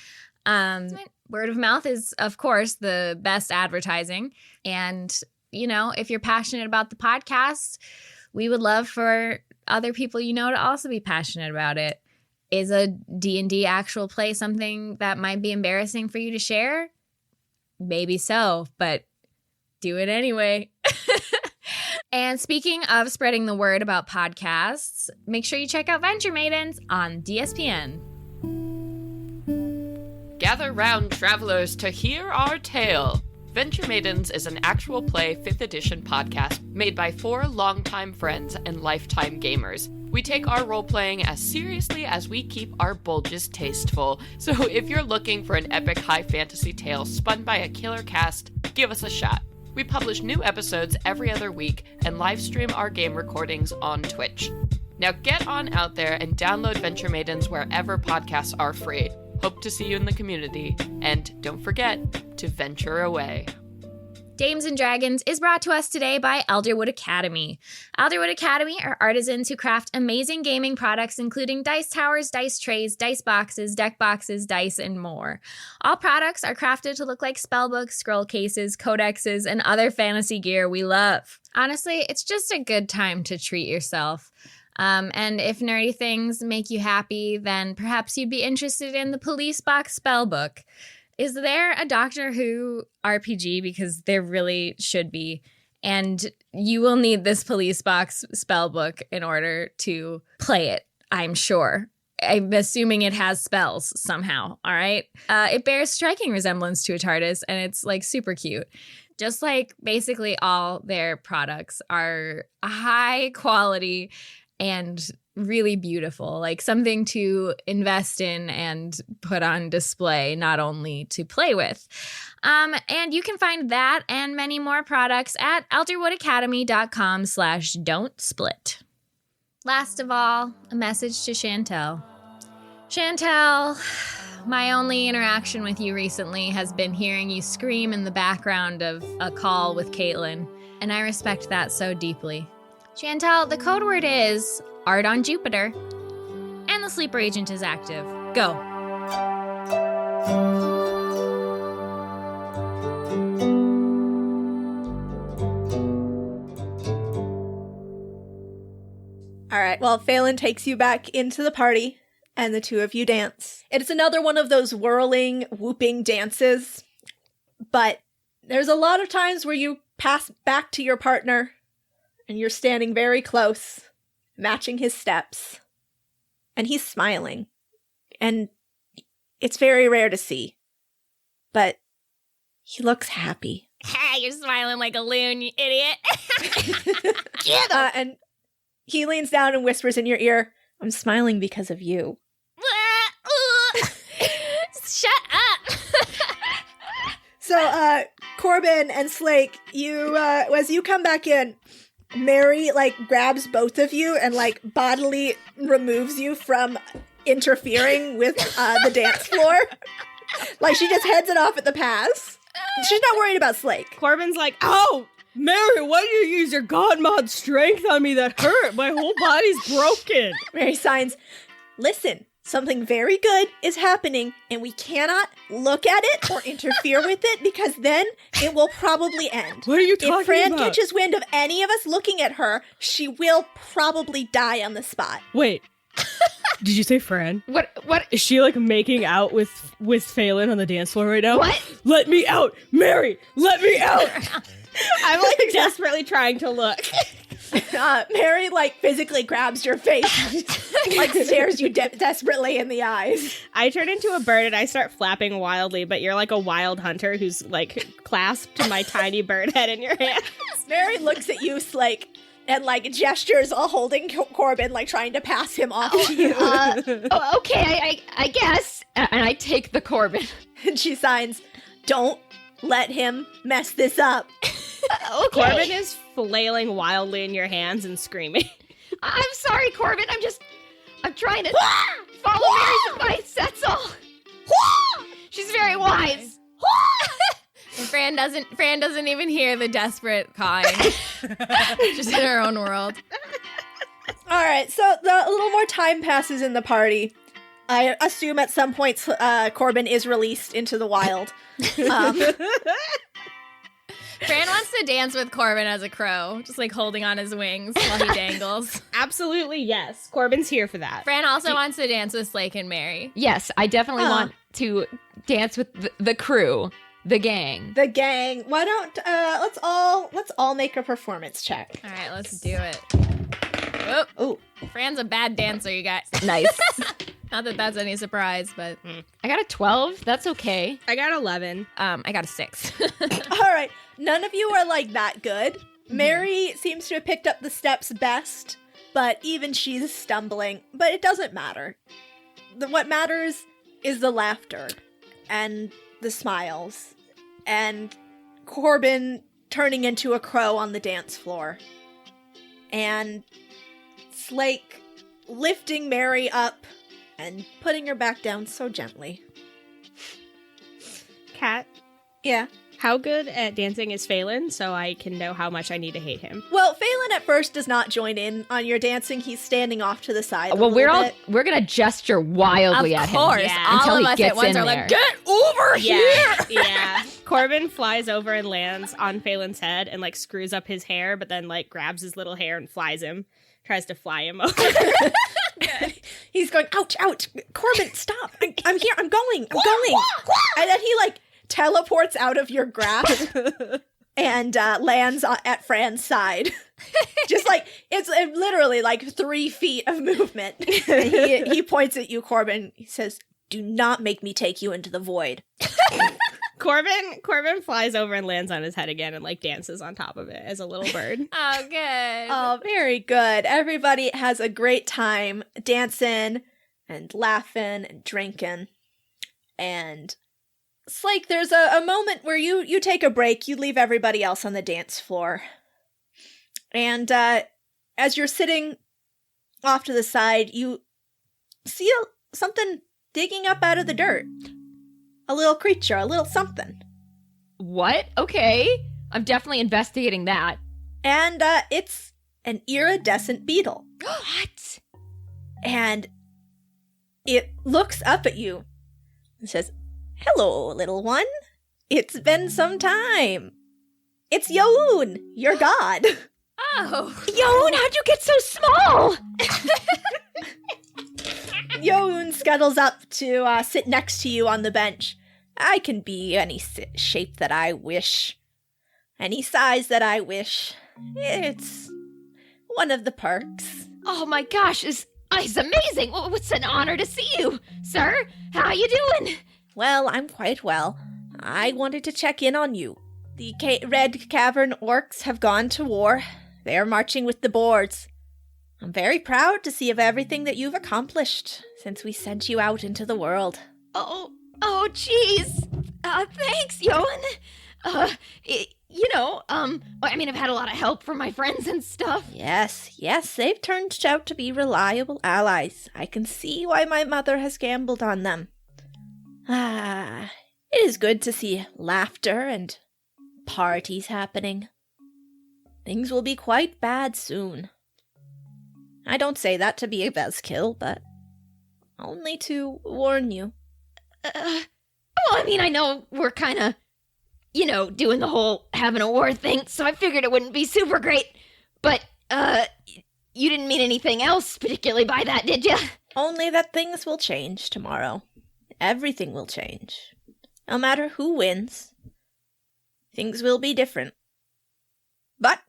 Word of mouth is, of course, the best advertising. And, you know, if you're passionate about the podcast, we would love for other people you know to also be passionate about it. Is a D&D actual play something that might be embarrassing for you to share? Maybe so, but do it anyway. And speaking of spreading the word about podcasts, make sure you check out Venture Maidens on DSPN.
Gather round, travelers, to hear our tale. Venture Maidens is an actual play 5th edition podcast made by 4 longtime friends and lifetime gamers. We take our role-playing as seriously as we keep our bulges tasteful. So if you're looking for an epic high fantasy tale spun by a killer cast, give us a shot. We publish new episodes every other week and live stream our game recordings on Twitch. Now get on out there and download Venture Maidens wherever podcasts are free. Hope to see you in the community, and don't forget to venture away.
Dames and Dragons is brought to us today by Elderwood Academy. Elderwood Academy are artisans who craft amazing gaming products, including dice towers, dice trays, dice boxes, deck boxes, dice, and more. All products are crafted to look like spellbooks, scroll cases, codexes, and other fantasy gear we love. Honestly, it's just a good time to treat yourself. And if nerdy things make you happy, then perhaps you'd be interested in the Police Box Spellbook. Is there a Doctor Who RPG? Because there really should be. And you will need this Police Box Spellbook in order to play it, I'm sure. I'm assuming it has spells somehow, all right? It bears striking resemblance to a TARDIS, and it's, like, super cute. Just like basically all their products are high quality and really beautiful, like something to invest in and put on display, not only to play with. And you can find that and many more products at elderwoodacademy.com/don't-split. Last of all, a message to Chantel. Chantel, my only interaction with you recently has been hearing you scream in the background of a call with Caitlin, and I respect that so deeply. Chantel, the code word is Art on Jupiter, and the sleeper agent is active. Go.
All right, well, Falen takes you back into the party, and the two of you dance. It's another one of those whirling, whooping dances, but there's a lot of times where you pass back to your partner, and you're standing very close, matching his steps, and he's smiling, and it's very rare to see, but he looks happy.
Hey, you're smiling like a loon, you idiot.
And he leans down and whispers in your ear, "I'm smiling because of you."
Shut up.
So, Corbin and Slake, you, as you come back in, Maeri, like, grabs both of you and, like, bodily removes you from interfering with the dance floor. Like, she just heads it off at the pass. She's not worried about Slake.
Corbin's like, "Oh, Maeri, why do you use your god mod strength on me? That hurt. My whole body's broken."
Maeri signs, "Listen, something very good is happening, and we cannot look at it or interfere with it, because then it will probably end.
What are you talking
If Fran
about?
catches wind of any of us looking at her, she will probably die on the spot.
Wait. Did you say Fran?
What?
Is she like making out with Falen on the dance floor right now?
What?
Let me out! Maeri! Let me out! I'm like desperately trying to look.
Maeri, like, physically grabs your face, like, stares you desperately in the eyes.
I turn into a bird and I start flapping wildly, but you're like a wild hunter who's like clasped my tiny bird head in your hand.
Maeri looks at you, Slake, and, like, gestures while holding Corbin, like, trying to pass him off to you.
Okay, I guess. And I take the Corbin.
And she signs, "Don't let him mess this up."
Okay.
Corbin is flailing wildly in your hands and screaming.
I'm sorry, Corbin. I'm trying to follow Mary's advice. That's all. She's very wise.
And Fran doesn't even hear the desperate cawing. Just in her own world.
All right, so a little more time passes in the party. I assume at some point Corbin is released into the wild.
Fran wants to dance with Corbin as a crow, just like holding on his wings while he dangles.
Absolutely, yes. Corbin's here for that.
Fran also wants to dance with Slake and Maeri.
Yes, I definitely want to dance with the crew, the gang.
The gang. Why don't let's all make a performance check.
All right, let's do it. Oh, Fran's a bad dancer, you guys.
Nice.
Not that that's any surprise, but
I got a 12. That's okay.
I got 11.
I got a 6.
All right, none of you are like that good. Maeri seems to have picked up the steps best, but even she's stumbling. But it doesn't matter. What matters is the laughter and the smiles and Corbin turning into a crow on the dance floor and Slake lifting Maeri up and putting her back down so gently.
Kat,
Yeah.
how good at dancing is Falen, so I can know how much I need to hate him?
Well, Falen at first does not join in on your dancing. He's standing off to the side.
Well, we're
bit.
we're gonna gesture wildly at
Of
him.
course,
Yeah.
all
Until
of
he
us
gets
at once
in
are
there.
like, get over here!
Yeah. Corbin flies over and lands on Phelan's head and like screws up his hair, but then like grabs his little hair and flies him. Tries to fly him over.
He's going, ouch, ouch. Corbin, stop. I'm here. I'm going. And then he like teleports out of your grasp and lands at Fran's side. Just like, it's literally like 3 feet of movement. And he points at you, Corbin. He says, "Do not make me take you into the void."
Corbin flies over and lands on his head again and like dances on top of it as a little bird.
Oh, good.
Oh, very good. Everybody has a great time dancing and laughing and drinking. And Slake, there's a moment where you take a break. You leave everybody else on the dance floor. And as you're sitting off to the side, you see something digging up out of the dirt. A little creature, a little something.
What? Okay. I'm definitely investigating that.
And it's an iridescent beetle.
What?
And it looks up at you and says, "Hello, little one. It's been some time. It's Youn, your god."
Oh.
Youn, how'd you get so small?
Youn scuttles up to sit next to you on the bench. "I can be any shape that I wish. Any size that I wish. It's one of the perks."
Oh my gosh, it's amazing. Well, it's an honor to see you, sir. How you doing?
"Well, I'm quite well. I wanted to check in on you. The Red Cavern orcs have gone to war. They are marching with the boards. I'm very proud to see of everything that you've accomplished since we sent you out into the world."
Oh, jeez. Thanks, Yoan. I mean, I've had a lot of help from my friends and stuff.
Yes, they've turned out to be reliable allies. I can see why my mother has gambled on them. It is good to see laughter and parties happening. Things will be quite bad soon. I don't say that to be a buzzkill, but Only to warn you.
Well, I mean, I know we're kind of, doing the whole having a war thing, so I figured it wouldn't be super great. But, you didn't mean anything else particularly by that, did you?
Only that things will change tomorrow. Everything will change. No matter who wins, things will be different. But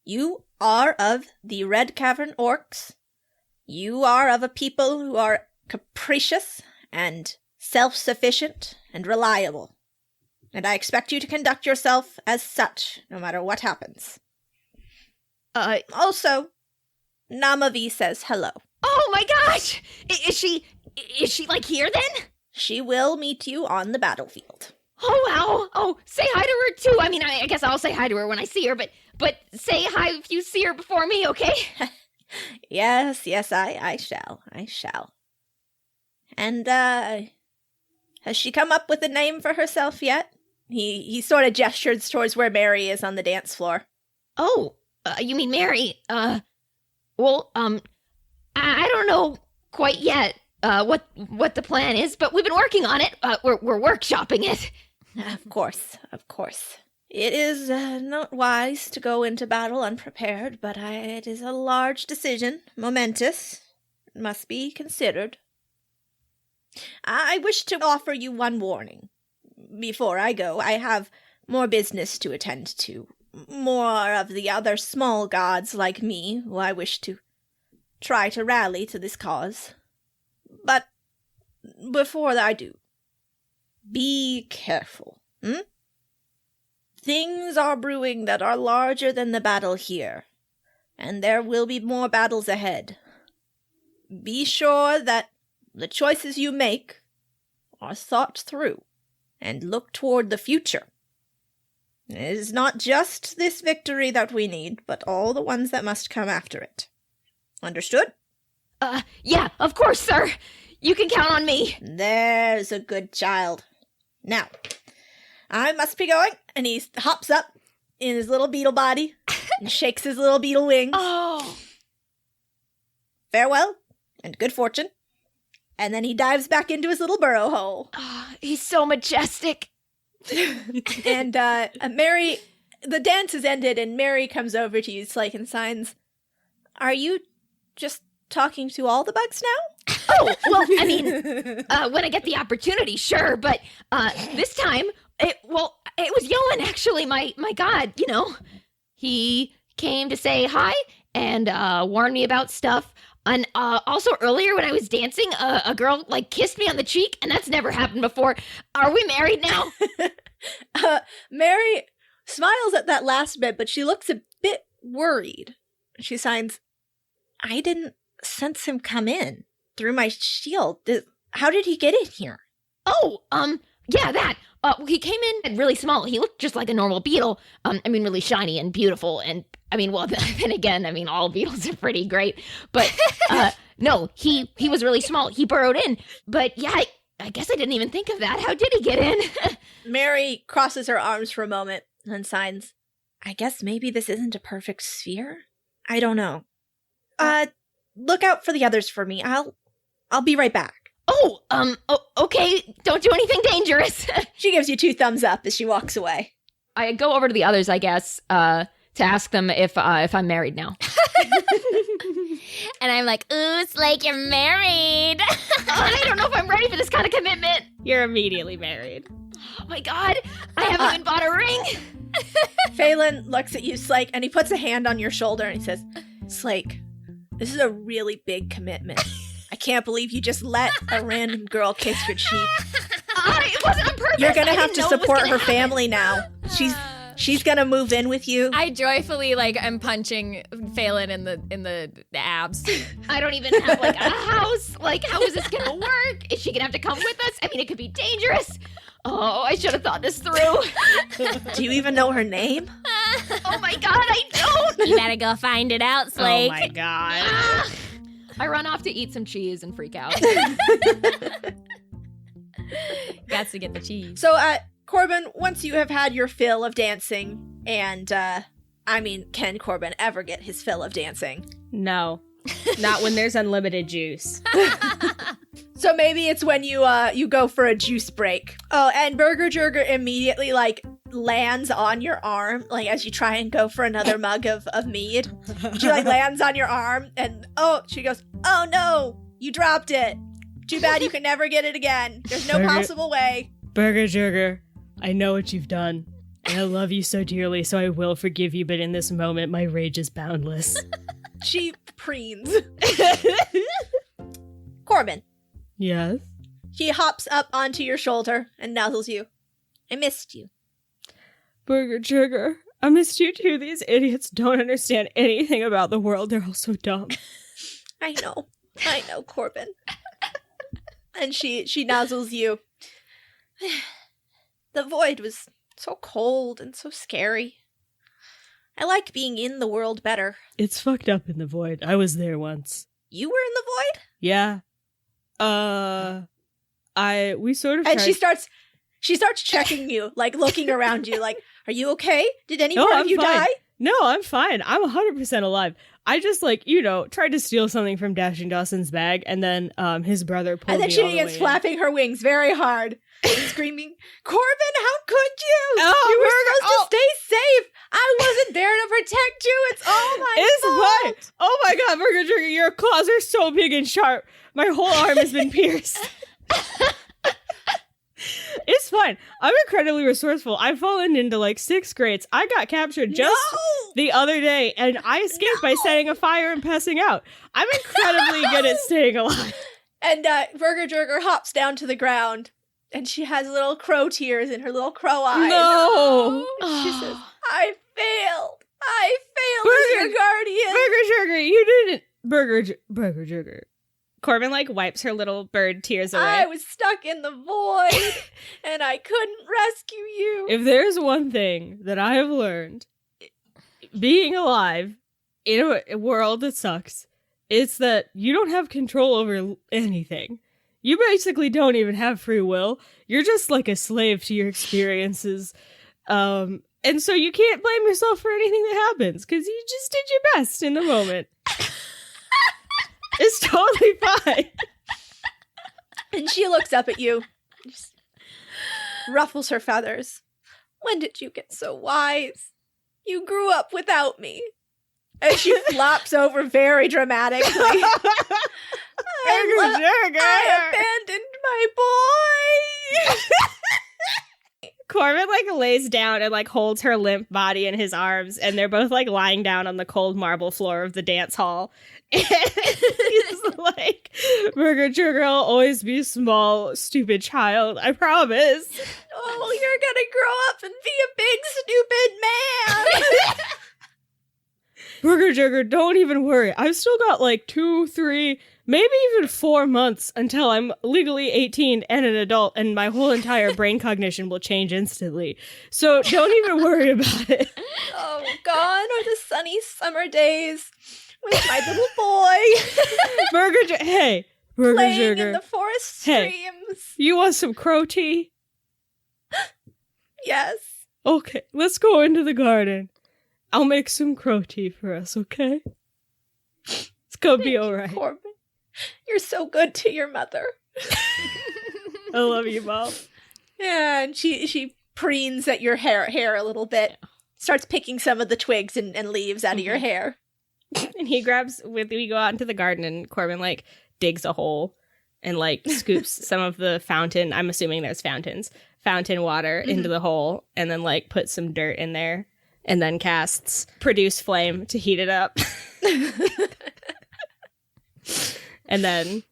you are of the Red Cavern Orcs. You are of a people who are capricious and self-sufficient and reliable. And I expect you to conduct yourself as such, no matter what happens. Also, Namavi says hello.
Oh my gosh! Is she like here then?
She will meet you on the battlefield.
Oh wow! Oh, say hi to her too. I mean, I guess I'll say hi to her when I see her, but say hi if you see her before me, okay?
Yes, I shall. And, has she come up with a name for herself yet? He sort of gestures towards where Maeri is on the dance floor.
Oh, you mean Maeri? Well, I don't know quite yet, what the plan is, but we've been working on it. We're workshopping it.
Of course. It is not wise to go into battle unprepared, but it is a large decision, momentous. It must be considered. I wish to offer you one warning. Before I go, I have more business to attend to. More of the other small gods like me, who I wish to try to rally to this cause. But before I do, be careful, Things are brewing that are larger than the battle here, and there will be more battles ahead. Be sure that the choices you make are thought through and look toward the future. It is not just this victory that we need, but all the ones that must come after it. Understood?
Yeah, of course, sir. You can count on me.
There's a good child. Now, I must be going. And he hops up in his little beetle body and shakes his little beetle wings.
Oh.
Farewell and good fortune. And then he dives back into his little burrow hole.
Oh, he's so majestic.
And Maeri, the dance has ended, and Maeri comes over to you, Slake, and signs, "Are you just talking to all the bugs now?"
Oh, well, I mean, when I get the opportunity, sure, but this time, it was Yoan, actually, my god, He came to say hi and warn me about stuff. And also earlier when I was dancing, a girl, kissed me on the cheek, and that's never happened before. Are we married now?
Maeri smiles at that last bit, but she looks a bit worried. She signs, "I didn't sense him come in through my shield. How did he get in here?"
Oh, yeah, that. He came in really small. He looked just like a normal beetle. Really shiny and beautiful. And, then again, all beetles are pretty great. But, no, he was really small. He burrowed in. But, yeah, I guess I didn't even think of that. How did he get in?
Maeri crosses her arms for a moment and signs, "I guess maybe this isn't a perfect sphere? I don't know. Look out for the others for me. I'll be right back."
Oh, okay. Don't do anything dangerous.
She gives you 2 thumbs up as she walks away.
I go over to the others, I guess, to ask them if I'm married now.
And I'm like, "Ooh, Slake, you're married."
I don't know if I'm ready for this kind of commitment.
You're immediately married.
Oh my god, I haven't even bought a ring.
Falen looks at you, Slake, and he puts a hand on your shoulder and he says, "Slake, this is a really big commitment. I can't believe you just let a random girl kiss your cheek.
It wasn't on purpose.
You're gonna have to support her family now. She's gonna move in with you."
I joyfully am punching Falen in the abs.
I don't even have a house. How is this gonna work? Is she gonna have to come with us? It could be dangerous. Oh, I should have thought this through.
Do you even know her name?
Oh my god, I don't.
You better go find it out, Slake.
Oh my god.
I run off to eat some cheese and freak out.
Got to get the cheese.
So, Corbin, once you have had your fill of dancing, and, can Corbin ever get his fill of dancing?
No. Not when there's unlimited juice.
So maybe it's when you go for a juice break. Oh, and Burger Jerger immediately lands on your arm, as you try and go for another mug of mead. She lands on your arm and she goes, "Oh no, you dropped it. Too bad you can never get it again. There's no possible way."
Burger Jerger, I know what you've done. And I love you so dearly, so I will forgive you, but in this moment, my rage is boundless.
She preens. Corbin.
Yes?
She hops up onto your shoulder and nuzzles you. "I missed you."
Burger Jerger, I missed you too. These idiots don't understand anything about the world. They're all so dumb.
I know, Corbin. And she nuzzles you. The void was so cold and so scary. I like being in the world better.
It's fucked up in the void. I was there once.
You were in the void?
Yeah. We sort of
And
tried-
she starts checking you, looking around you, "Are you okay? Did any part
I'm
of you
fine.
die?"
No, I'm fine. I'm 100% alive. I just, tried to steal something from Dashing Dawson's bag, and then his brother pulled
And then
me
she
all the
begins
way
flapping her wings very hard and screaming, "Corbin, how could you?
Oh,
You were
Burger-
supposed to stay safe. I wasn't there to protect you. It's all my
It's
fault."
fine. Oh my god, Burger Jerger, your claws are so big and sharp. My whole arm has been pierced. It's fine. I'm incredibly resourceful. I've fallen into 6 grades. I got captured just the other day, and I escaped by setting a fire and passing out. I'm incredibly good at staying alive.
And Burger Jerger hops down to the ground, and she has little crow tears in her little crow eyes.
No!
And she says, "I failed. I failed as your guardian."
Burger Jerger, you didn't. Burger Jerger. Corbin wipes her little bird tears away.
I was stuck in the void, and I couldn't rescue you.
If there's one thing that I have learned, being alive in a world that sucks, it's that you don't have control over anything. You basically don't even have free will. You're just a slave to your experiences. And so you can't blame yourself for anything that happens, because you just did your best in the moment. It's totally fine.
And she looks up at you, just ruffles her feathers. "When did you get so wise? You grew up without me." And she flops over very dramatically. I abandoned my boy.
Corbin lays down and like holds her limp body in his arms, and they're both like lying down on the cold marble floor of the dance hall. And he's like, Burger Jerger, I'll always be a small, stupid child, I promise.
Oh, you're gonna grow up and be a big, stupid man.
Burger Jerger, don't even worry. I've still got like 2, 3, maybe even 4 months until I'm legally 18 and an adult, and my whole entire brain cognition will change instantly. So don't even worry about it.
Oh, gone are the sunny summer days with my little boy.
Hey, Burger
playing
Jerger.
in the forest
Hey.
streams.
You want some crow tea?
Yes.
Okay, let's go into the garden. I'll make some crow tea for us, okay? It's gonna be alright.
Corbin, you're so good to your mother.
I love you, Mom.
Yeah, and she preens at your hair a little bit. Starts picking some of the twigs and leaves out of your hair.
And we go out into the garden, and Corbin like digs a hole and like scoops some of the fountain, I'm assuming there's fountain water into the hole, and then like puts some dirt in there, and then casts produce flame to heat it up. And then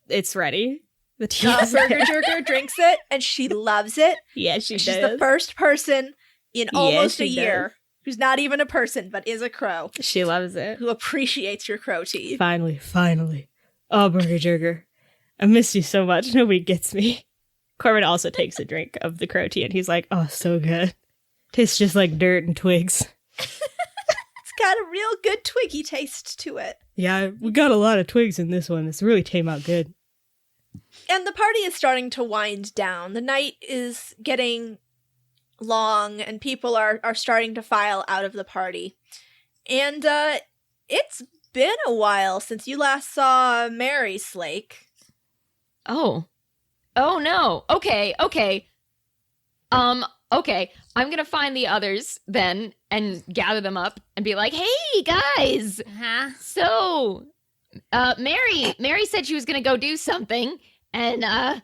it's ready. The tea is
Burger
there.
Jerger drinks it, and she loves it.
Yeah, she
She's
does.
the first person in almost
she
a year
does.
who's not even a person, but is a crow,
She loves it.
who appreciates your crow tea.
Finally. Oh, Burger Jerger. I miss you so much. Nobody gets me. Corbin also takes a drink of the crow tea, and he's like, oh, so good. Tastes just like dirt and twigs.
It's got a real good twiggy taste to it.
Yeah, we got a lot of twigs in this one. It's really came out good.
And the party is starting to wind down. The night is getting long, and people are starting to file out of the party. And it's been a while since you last saw Maeri, Slake.
Oh no. Okay. Okay, I'm gonna find the others then and gather them up and be like, hey guys, so Maeri said she was gonna go do something, and I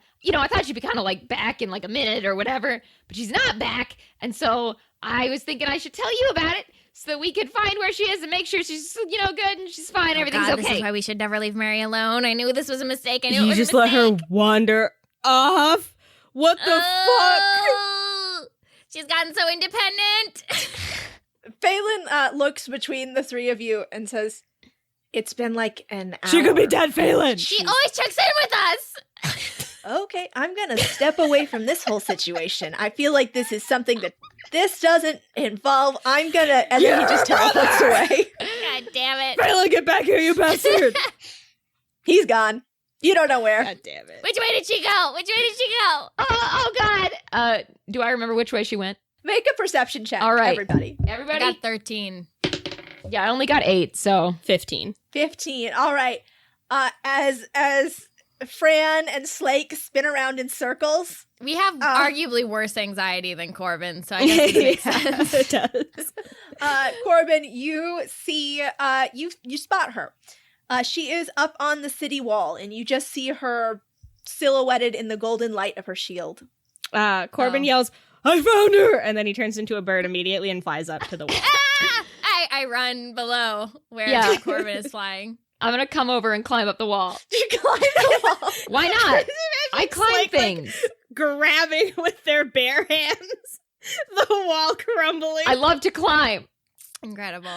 thought she'd be kind of like back in like a minute or whatever, but she's not back, and so I was thinking I should tell you about it so that we could find where she is and make sure she's good and she's fine, everything's okay.
This is why we should never leave Maeri alone. I knew this was a mistake. I knew it
You
was
just
a
let
mistake.
her wander off? What the fuck?
Oh, she's gotten so independent.
Phelan looks between the three of you and says, it's been like an hour.
She could be dead, Phelan.
She always checks in with us.
Okay, I'm gonna step away from this whole situation. I feel like this is something that this doesn't involve. I'm gonna... And then he just teleports away.
God damn it.
Phelan, get back here, you bastard.
He's gone. You don't know where.
God damn it.
Which way did she go?
Oh God. Do I remember which way she went?
Make a perception check,
All right.
everybody.
I got 13.
Yeah, I only got 8, so
15.
15. All right. As Fran and Slake spin around in circles.
We have arguably worse anxiety than Corbin, so I guess it makes sense.
It does.
Corbin, you see, you spot her. She is up on the city wall, and you just see her silhouetted in the golden light of her shield.
Corbin yells, I found her! And then he turns into a bird immediately and flies up to the wall.
I run below where Corbin is flying.
I'm gonna come over and climb up the wall.
You climb the wall.
Why not? I climb things.
Grabbing with their bare hands, the wall crumbling.
I love to climb.
Incredible.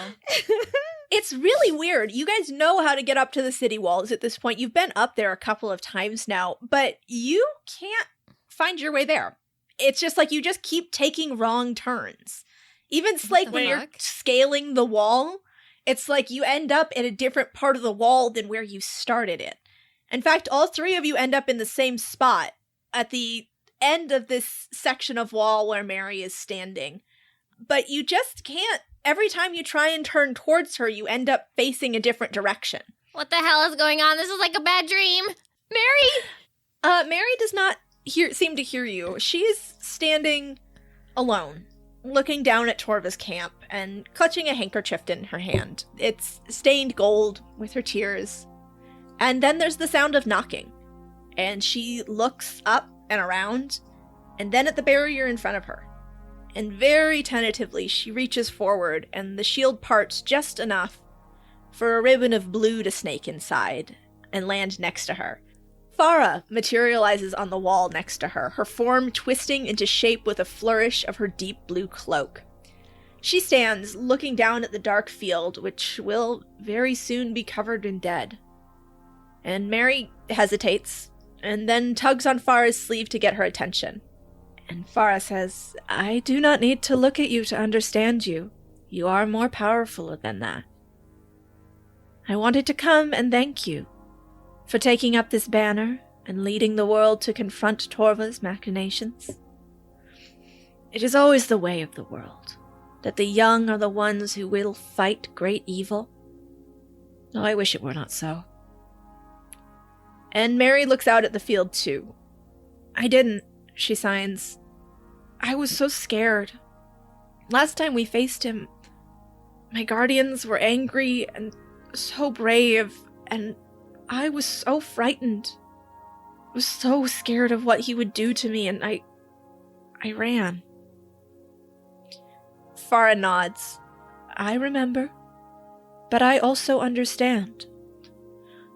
It's really weird. You guys know how to get up to the city walls at this point. You've been up there a couple of times now, but you can't find your way there. It's just like you just keep taking wrong turns. Even Slake, when you're scaling the wall, it's like you end up in a different part of the wall than where you started it. In fact, all three of you end up in the same spot at the end of this section of wall where Maeri is standing. But you just can't. Every time you try and turn towards her, you end up facing a different direction.
What the hell is going on? This is like a bad dream.
Maeri? Maeri does not seem to hear you. She's standing alone, looking down at Torva's camp and clutching a handkerchief in her hand. It's stained gold with her tears. And then there's the sound of knocking. And she looks up and around, and then at the barrier in front of her. And very tentatively, she reaches forward, and the shield parts just enough for a ribbon of blue to snake inside and land next to her. Farah materializes on the wall next to her, her form twisting into shape with a flourish of her deep blue cloak. She stands, looking down at the dark field, which will very soon be covered in dead. And Maeri hesitates, and then tugs on Farah's sleeve to get her attention. And Farah says, I do not need to look at you to understand you. You are more powerful than that. I wanted to come and thank you for taking up this banner and leading the world to confront Torva's machinations. It is always the way of the world, that the young are the ones who will fight great evil. Oh, I wish it were not so. And Maeri looks out at the field too. I didn't, she signs. I was so scared. Last time we faced him, my guardians were angry and so brave, and I was so frightened. I was so scared of what he would do to me, and I ran. Farah nods. I remember, but I also understand.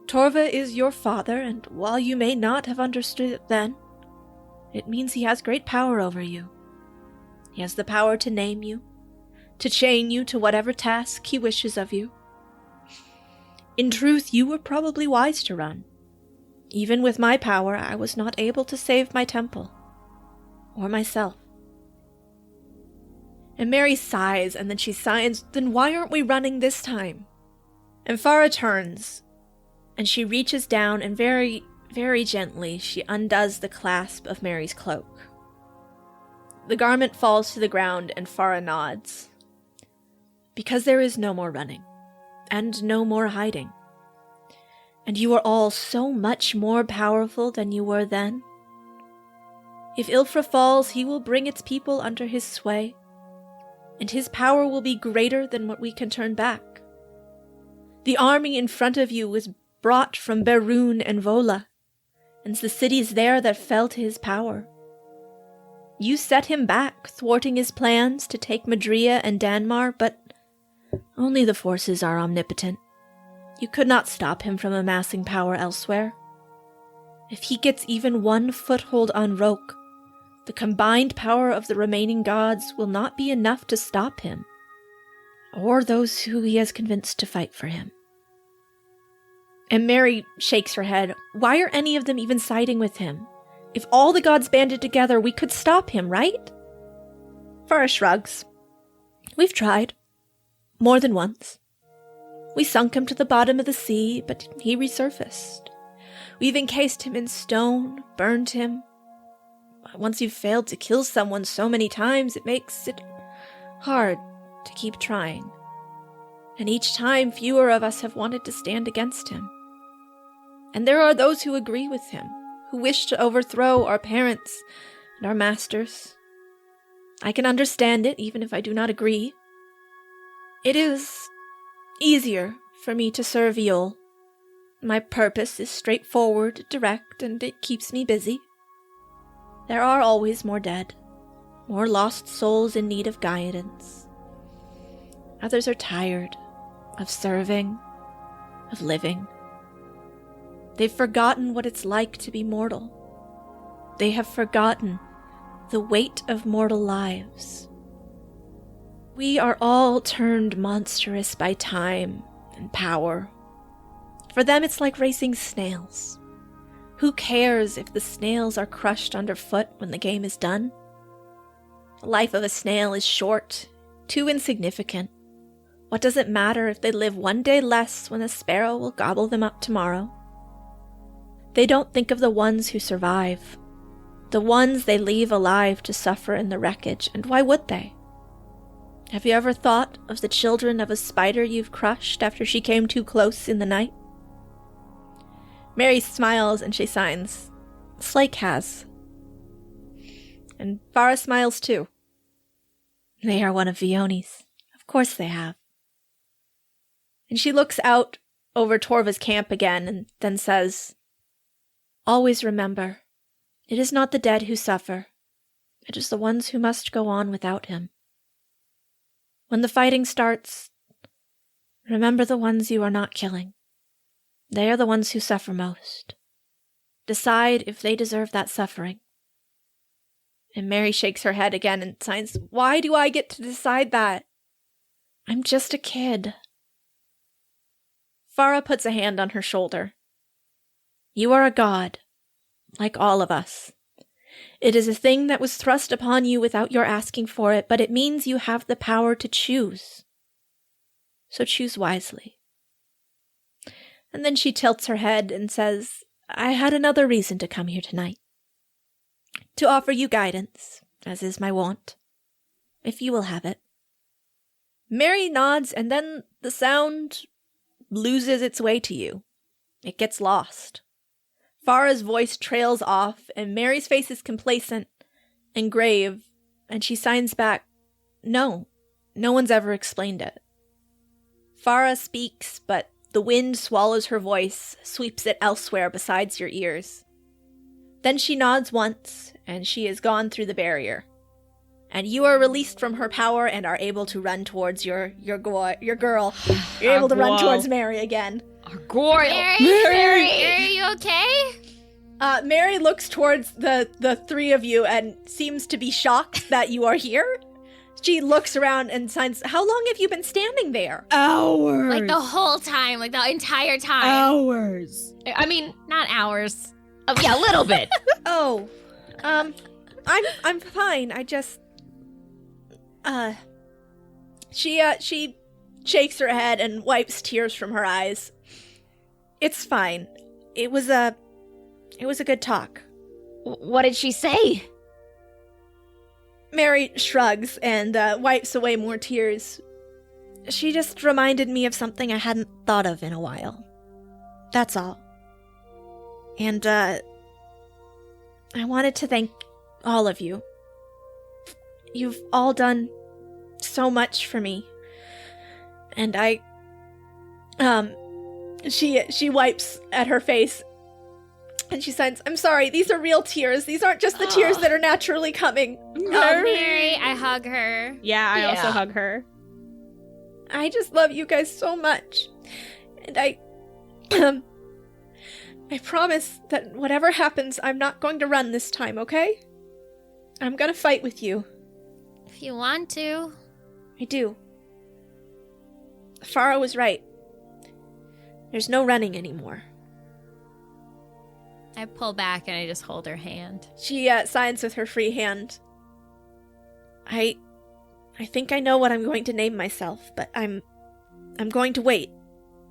Torva is your father, and while you may not have understood it then, it means he has great power over you. He has the power to name you, to chain you to whatever task he wishes of you. In truth, you were probably wise to run. Even with my power, I was not able to save my temple, or myself. And Maeri sighs, and then she signs, then why aren't we running this time? And Farah turns, and she reaches down and very, very gently she undoes the clasp of Maeri's cloak. The garment falls to the ground and Farah nods. Because there is no more running. and no more hiding. And you are all so much more powerful than you were then. If Ilfra falls, he will bring its people under his sway, and his power will be greater than what we can turn back. The army in front of you was brought from Berun and Vola, and the cities there that fell to his power. You set him back, thwarting his plans to take Madria and Danmar, but only the forces are omnipotent. You could not stop him from amassing power elsewhere. If he gets even one foothold on Roke, the combined power of the remaining gods will not be enough to stop him, or those who he has convinced to fight for him. And Maeri shakes her head. Why are any of them even siding with him? If all the gods banded together, we could stop him, right? Farah shrugs. We've tried. More than once. We sunk him to the bottom of the sea, but he resurfaced. We've encased him in stone, burned him. Once you've failed to kill someone so many times, it makes it hard to keep trying. And each time, fewer of us have wanted to stand against him. And there are those who agree with him, who wish to overthrow our parents and our masters. I can understand it, even if I do not agree. It is easier for me to serve Yul. My purpose is straightforward, direct, and it keeps me busy. There are always more dead, more lost souls in need of guidance. Others are tired of serving, of living. They've forgotten what it's like to be mortal. They have forgotten the weight of mortal lives. We are all turned monstrous by time and power. For them, it's like racing snails. Who cares if the snails are crushed underfoot when the game is done? The life of a snail is short, too insignificant. What does it matter if they live one day less when a sparrow will gobble them up tomorrow? They don't think of the ones who survive, the ones they leave alive to suffer in the wreckage, and why would they? Have you ever thought of the children of a spider you've crushed after she came too close in the night? Maeri smiles and she signs. Slake has. And Farah smiles too. They are one of Vioni's. Of course they have. And she looks out over Torva's camp again and then says, always remember, it is not the dead who suffer. It is the ones who must go on without him. When the fighting starts, remember the ones you are not killing. They are the ones who suffer most. Decide if they deserve that suffering. And Maeri shakes her head again and signs, why do I get to decide that? I'm just a kid. Farah puts a hand on her shoulder. You are a god, like all of us. It is a thing that was thrust upon you without your asking for it, but it means you have the power to choose. So choose wisely. And then she tilts her head and says, I had another reason to come here tonight. To offer you guidance, as is my wont, if you will have it. Maeri nods, and then the sound loses its way to you. It gets lost. Farah's voice trails off, and Mary's face is complacent and grave, and she signs back, no one's ever explained it. Farah speaks, but the wind swallows her voice, sweeps it elsewhere besides your ears. Then she nods once, and she is gone through the barrier. And you are released from her power and are able to run towards your girl. You're able to run towards Maeri again.
Maeri, are you okay?
Maeri looks towards the three of you and seems to be shocked that you are here. She looks around and signs, how long have you been standing there?
Hours.
Like the whole time, like the entire time.
Hours.
I mean,
Not hours.
yeah, a little bit.
Oh, I'm fine. I just, she shakes her head and wipes tears from her eyes. It's fine. It was a good talk.
What did she say?
Maeri shrugs and wipes away more tears. she just reminded me of something I hadn't thought of in a while. That's all. And, I wanted to thank all of you. You've all done so much for me. And she wipes at her face and she signs, I'm sorry, these are real tears. These aren't just the tears that are naturally coming.
Oh, Maeri, I hug her.
Yeah, I also hug her.
I just love you guys so much. And I promise that whatever happens, I'm not going to run this time, okay? I'm gonna fight with you.
If you want to.
I do. Farah was right. There's no running anymore.
I pull back and I just hold her hand.
She signs with her free hand. I think I know what I'm going to name myself, but I'm going to wait.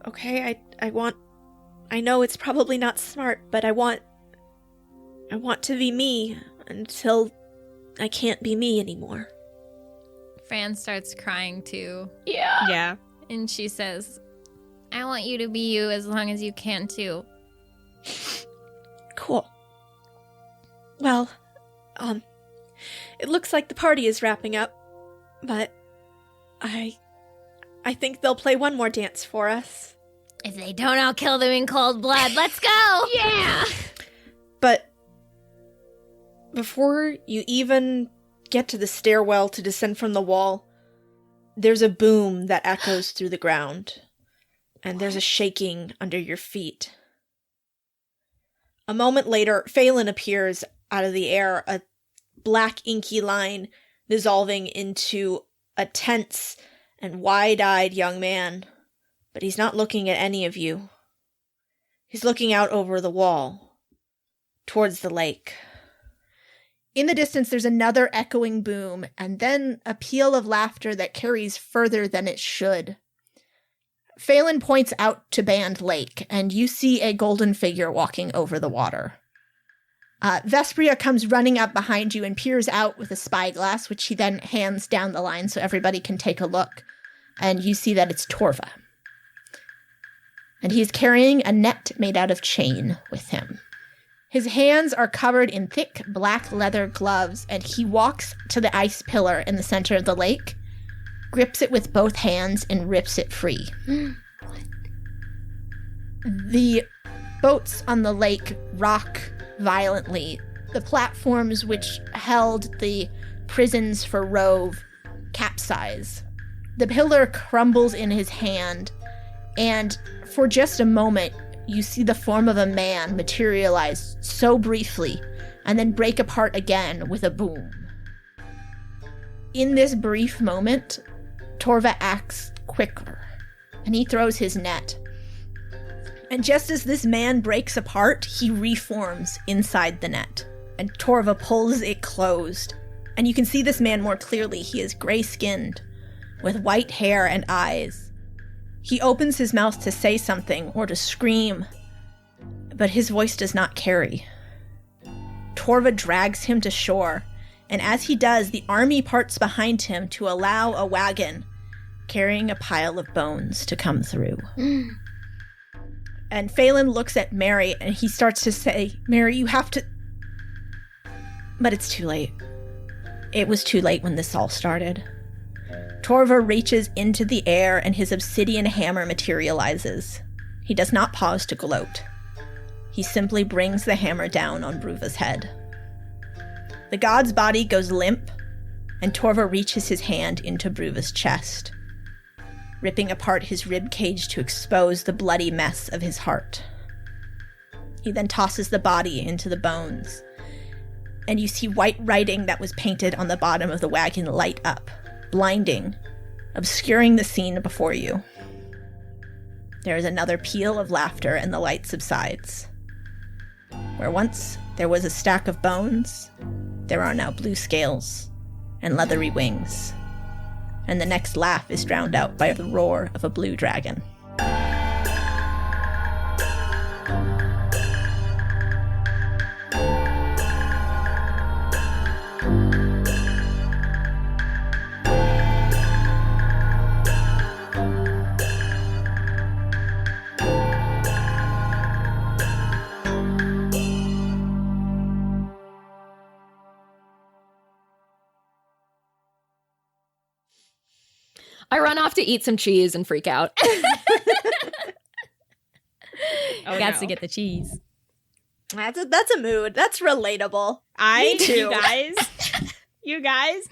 Okay? I know it's probably not smart, but I want to be me until I can't be me anymore.
Fran starts crying too.
Yeah.
And she says, I want you to be you as long as you can too.
Cool. Well, it looks like the party is wrapping up, but I think they'll play one more dance for us.
If they don't, I'll kill them in cold blood. Let's go! Yeah!
But before you even get to the stairwell to descend from the wall, there's a boom that echoes through the ground, and there's a shaking under your feet. A moment later, Falen appears out of the air, a black inky line dissolving into a tense and wide-eyed young man. But he's not looking at any of you. He's looking out over the wall, towards the lake.
In the distance, there's another echoing boom, and then a peal of laughter that carries further than it should. Falen points out to Band Lake, and you see a golden figure walking over the water. Vespria comes running up behind you and peers out with a spyglass, which he then hands down the line so everybody can take a look. And you see that it's Torva. And he's carrying a net made out of chain with him. His hands are covered in thick black leather gloves, and he walks to the ice pillar in the center of the lake, grips it with both hands, and rips it free. The boats on the lake rock violently. The platforms which held the prisons for Rove capsize. The pillar crumbles in his hand, and for just a moment, you see the form of a man materialize so briefly and then break apart again with a boom. In this brief moment, Torva acts quicker, and he throws his net. And just as this man breaks apart, he reforms inside the net, and Torva pulls it closed. And you can see this man more clearly. He is gray-skinned, with white hair and eyes. He opens his mouth to say something or to scream, but his voice does not carry. Torva drags him to shore, and as he does, the army parts behind him to allow a wagon carrying a pile of bones to come through. And Falen looks at Maeri, and he starts to say, Maeri, you have to... But it's too late. It was too late when this all started. Torva reaches into the air, and his obsidian hammer materializes. He does not pause to gloat. He simply brings the hammer down on Bruva's head. The god's body goes limp, and Torva reaches his hand into Bruva's chest, ripping apart his rib cage to expose the bloody mess of his heart. He then tosses the body into the bones, and you see white writing that was painted on the bottom of the wagon light up, blinding, obscuring the scene before you. There is another peal of laughter, and the light subsides. Where once there was a stack of bones, there are now blue scales and leathery wings. And the next laugh is drowned out by the roar of a blue dragon.
I run off to eat some cheese and freak out.
Got to get the cheese.
That's a mood. That's relatable.
Me too. You guys,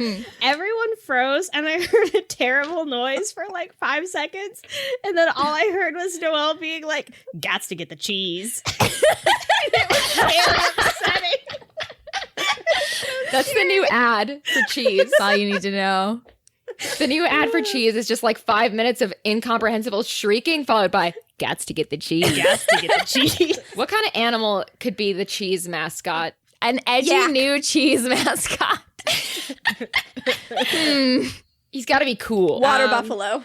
everyone froze, and I heard a terrible noise for like 5 seconds, and then all I heard was Noelle being like, "Gats to get the cheese." It was very upsetting.
That's the new ad for cheese.
That's all you need to know.
The new ad for cheese is just like 5 minutes of incomprehensible shrieking followed by "Gats to get the cheese."
Gats to get the cheese.
What kind of animal could be the cheese mascot?
An edgy new cheese mascot.
He's got to be cool.
Water buffalo.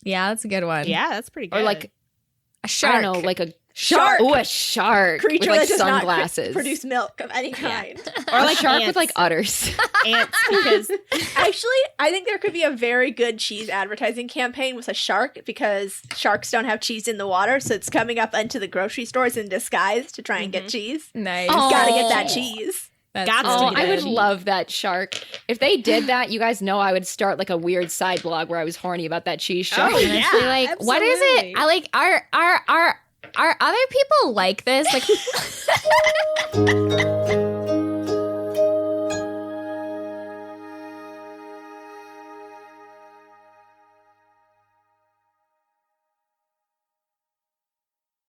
Yeah, that's a good one.
Yeah, that's pretty good.
Or like
a shark.
I don't know, like a
Shark.
Oh, a shark
Creature
with like
that does
sunglasses.
not produce milk of any kind.
Or like shark
ants.
with like udders.
Ants, because
Actually, I think there could be a very good cheese advertising campaign with a shark, because sharks don't have cheese in the water, so it's coming up into the grocery stores in disguise to try and get cheese.
Nice.
Oh.
Gotta get that cheese.
That's
Gots to
Oh,
get
I
the
would
cheese.
love that shark. If they did that, you guys know I would start like a weird side blog where I was horny about that cheese shark.
Oh, yeah.
Honestly, like, what is it?
absolutely.
I like are other people like this? Like